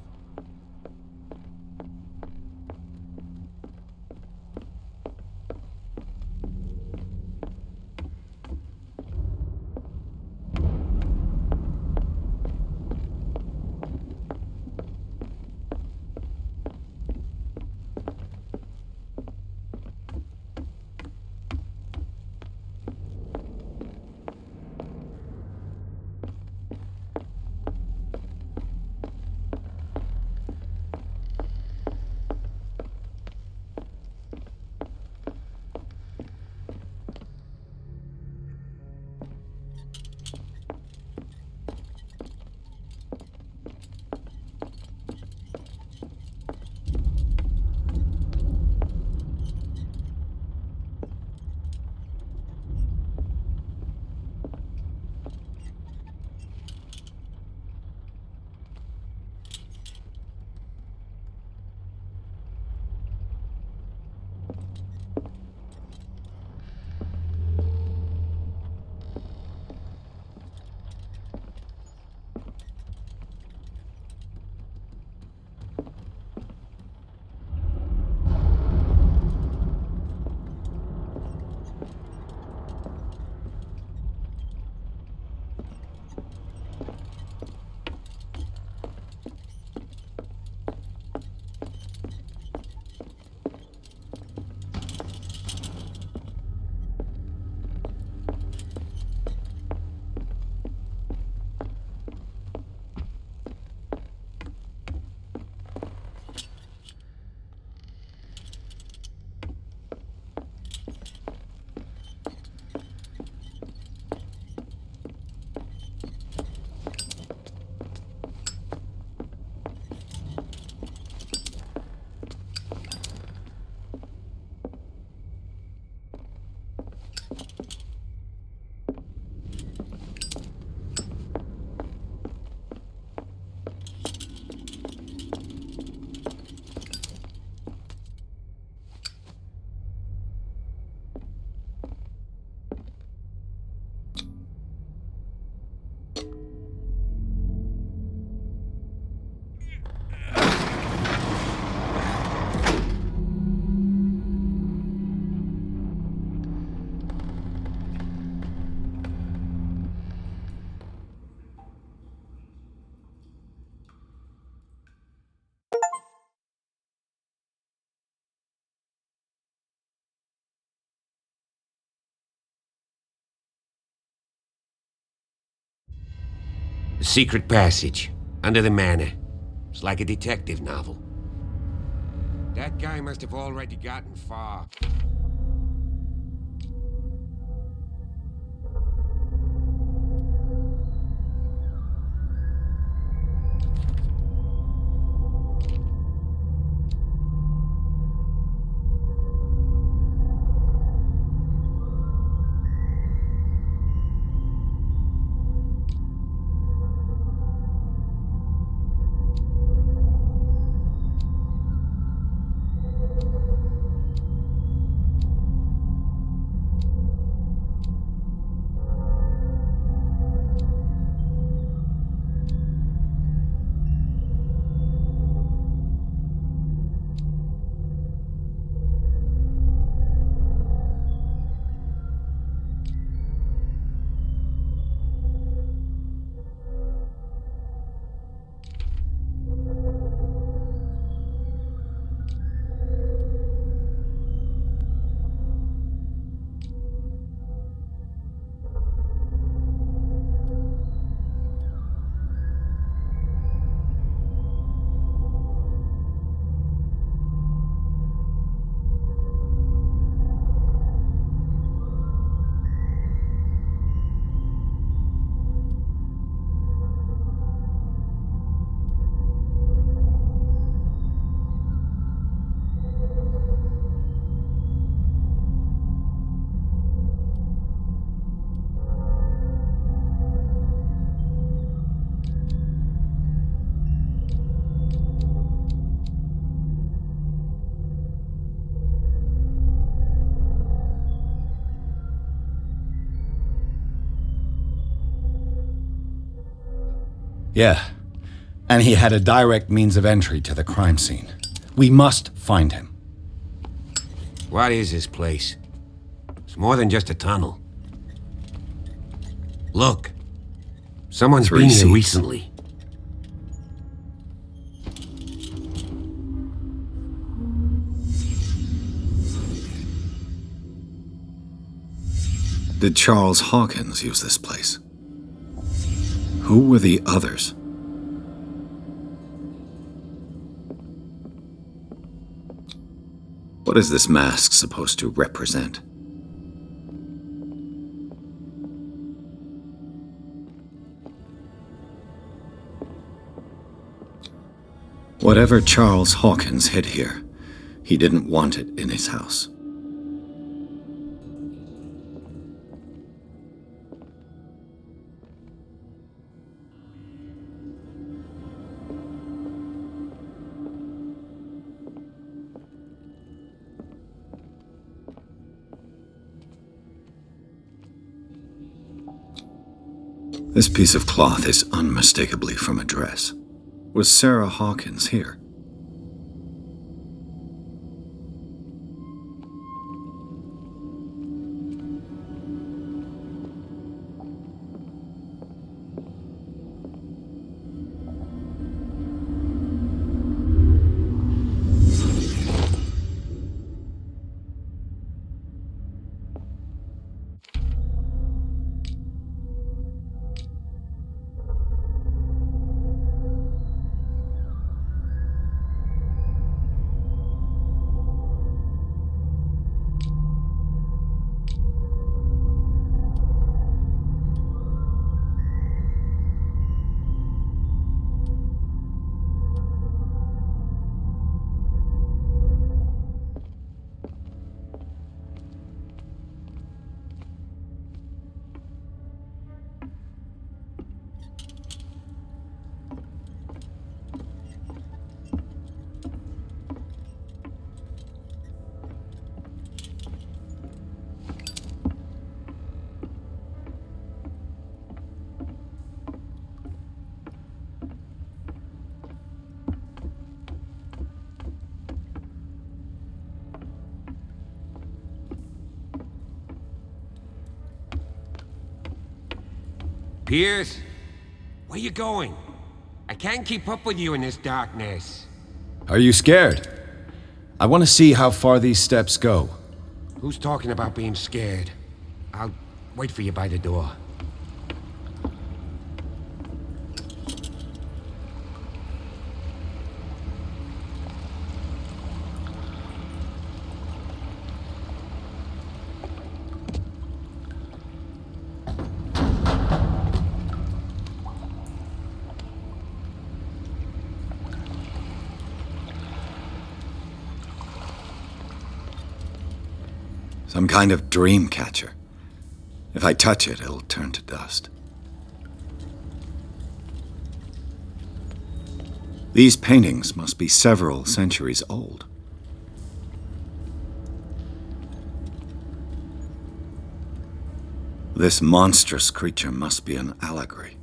The secret passage, under the manor. It's like a detective novel. That guy must have already gotten far. Yeah. And he had a direct means of entry to the crime scene. We must find him. What is this place? It's more than just a tunnel. Look. Someone's been here recently. Did Charles Hawkins use this place? Who were the others? What is this mask supposed to represent? Whatever Charles Hawkins hid here, he didn't want it in his house. This piece of cloth is unmistakably from a dress. Was Sarah Hawkins here? Piers? Where you going? I can't keep up with you in this darkness. Are you scared? I want to see how far these steps go. Who's talking about being scared? I'll wait for you by the door. Some kind of dream catcher. If I touch it, it'll turn to dust. These paintings must be several centuries old. This monstrous creature must be an allegory.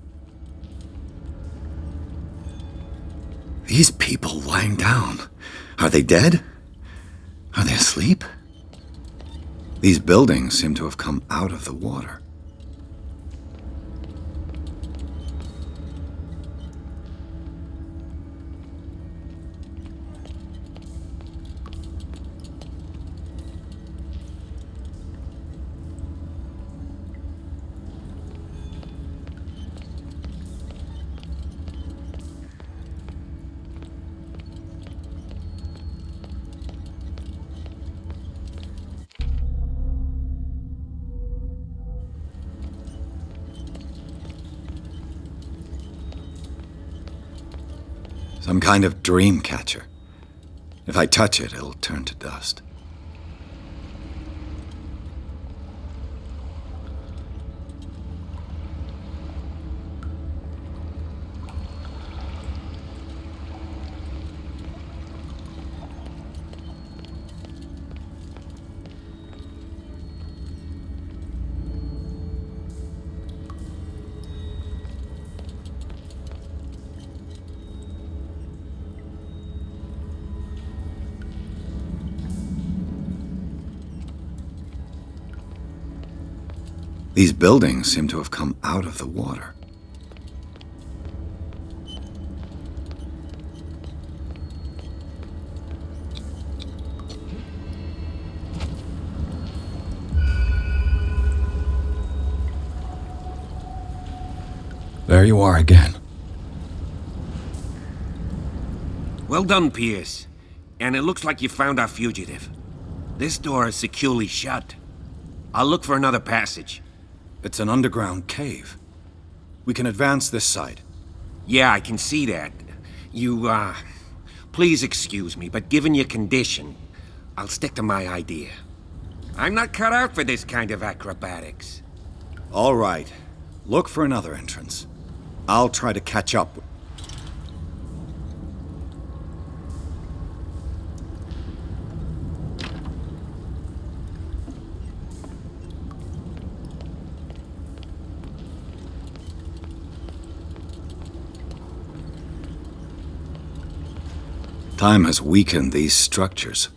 These people lying down, are they dead? Are they asleep? These buildings seem to have come out of the water. Some kind of dream catcher. If I touch it, it'll turn to dust. These buildings seem to have come out of the water. There you are again. Well done, Pierce. And it looks like you found our fugitive. This door is securely shut. I'll look for another passage. It's an underground cave. We can advance this side. Yeah, I can see that. Please excuse me, but given your condition, I'll stick to my idea. I'm not cut out for this kind of acrobatics. All right. Look for another entrance. I'll try to catch up. Time has weakened these structures.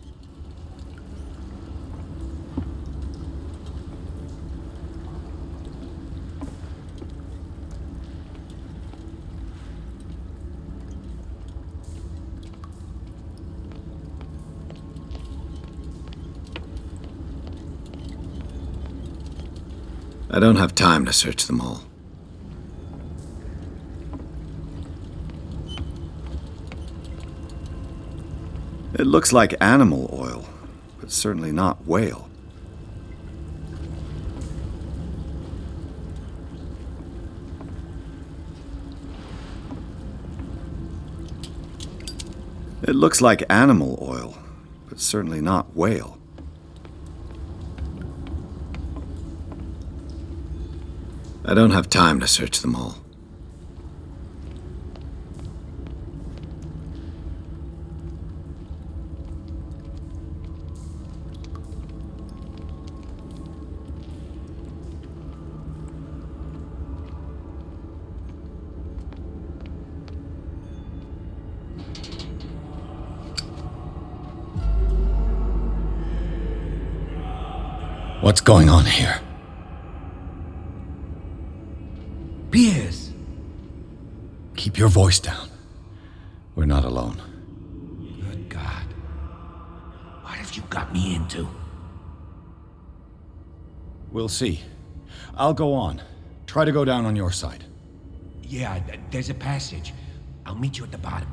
I don't have time to search them all. It looks like animal oil, but certainly not whale. It looks like animal oil, but certainly not whale. I don't have time to search them all. What's going on here? Pierce! Keep your voice down. We're not alone. Good God. What have you got me into? We'll see. I'll go on. Try to go down on your side. Yeah, there's a passage. I'll meet you at the bottom.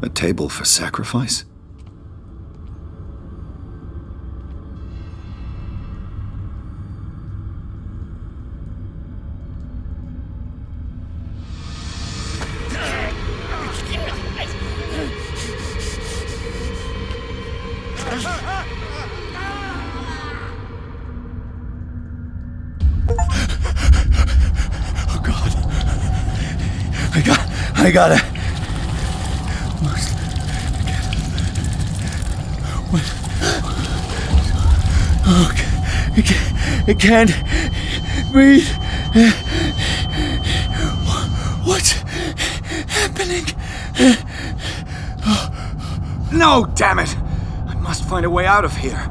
A table for sacrifice? Oh God. I gotta. It can't breathe. What's happening? No, damn it! I must find a way out of here.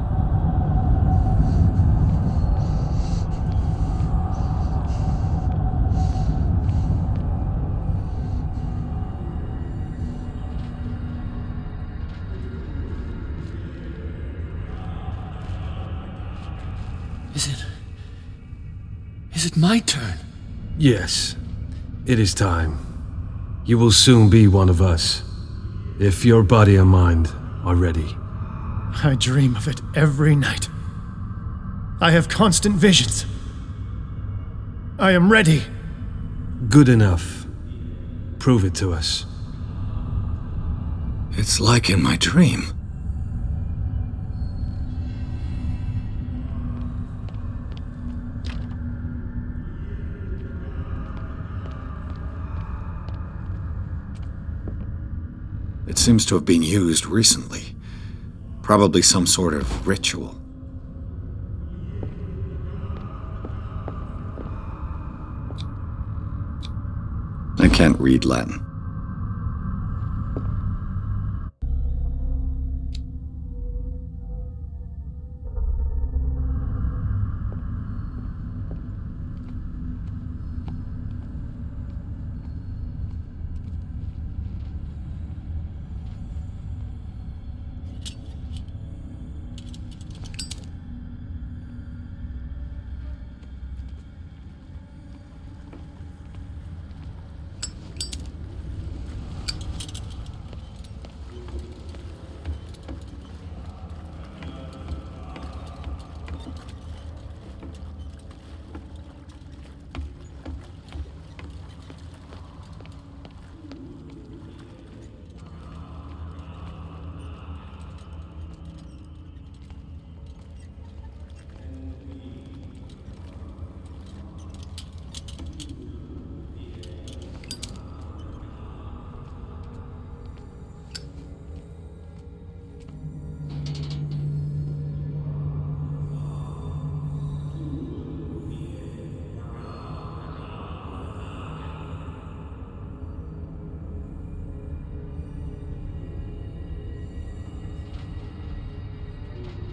Is it my turn? Yes, it is time. You will soon be one of us, if your body and mind are ready. I dream of it every night. I have constant visions. I am ready. Good enough. Prove it to us. It's like in my dream. It seems to have been used recently. Probably some sort of ritual. I can't read Latin.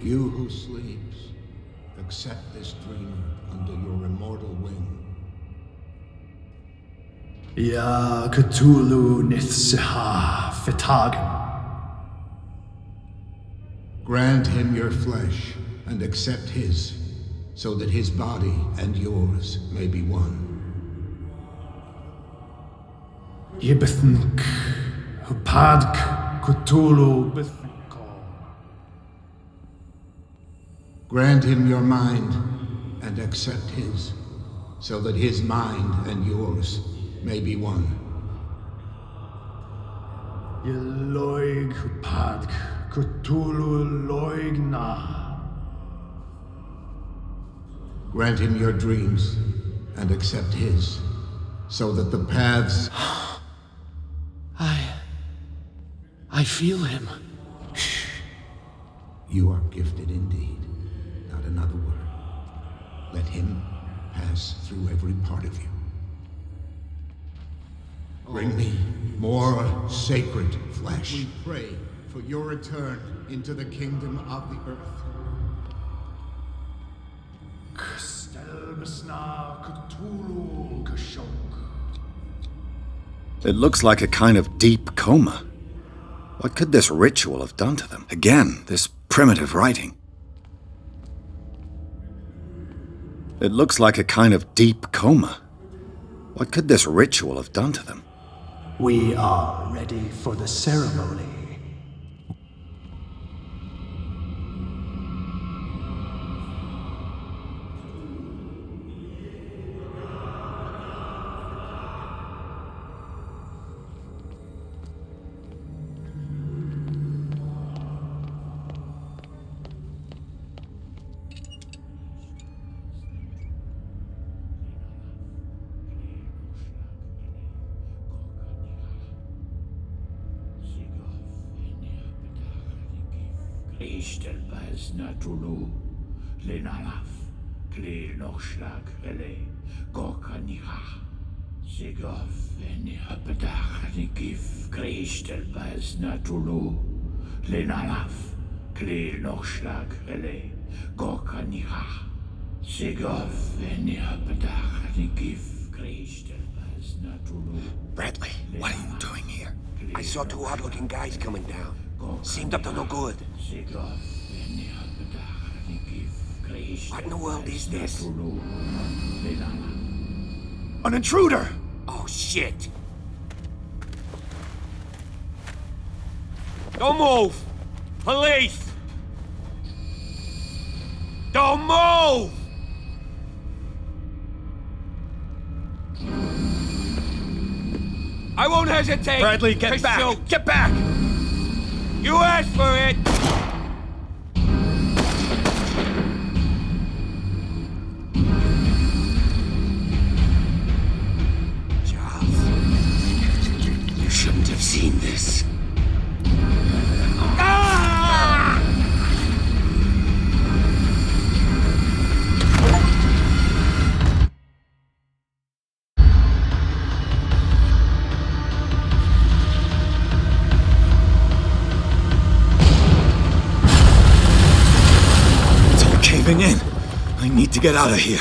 You who sleeps, accept this dreamer under your immortal wing. Ya Cthulhu Nithsiha Fitagen. Grant him your flesh and accept his, so that his body and yours may be one. Yibithink Hupadk Cthulhu Bithko. Grant him your mind and accept his, so that his mind and yours may be one. Yeloig Hupadk Cthulhu Loigna. Grant him your dreams and accept his, so that the paths... I feel him. You are gifted indeed. Not another word. Let him pass through every part of you. Bring me more sacred flesh. We pray for your return into the kingdom of the earth. It looks like a kind of deep coma. What could this ritual have done to them? Again, this primitive writing. It looks like a kind of deep coma. What could this ritual have done to them? We are ready for the ceremony. Ishtelbaz Natulu, Lenalaf, Kle Nochschlag Rele, Gorkanicha, Sigov, Eni Hapedach, Nikif, Krishtelbaz Natulu, Lenalaf, Kle Nochschlag Rele, Gorkanicha, Sigov, Eni Hapedach, Nikif, Krishtelbaz Natulu. Bradley, what are you doing here? I saw two odd-looking guys coming down. Seemed up to no good. What in the world is this? An intruder! Oh, shit! Don't move! Police! Don't move! I won't hesitate. Bradley, get to back! shoot. Get back! You asked for it. Charles, you shouldn't have seen this. Caving in. I need to get out of here.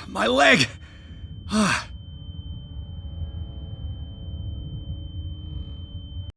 My leg!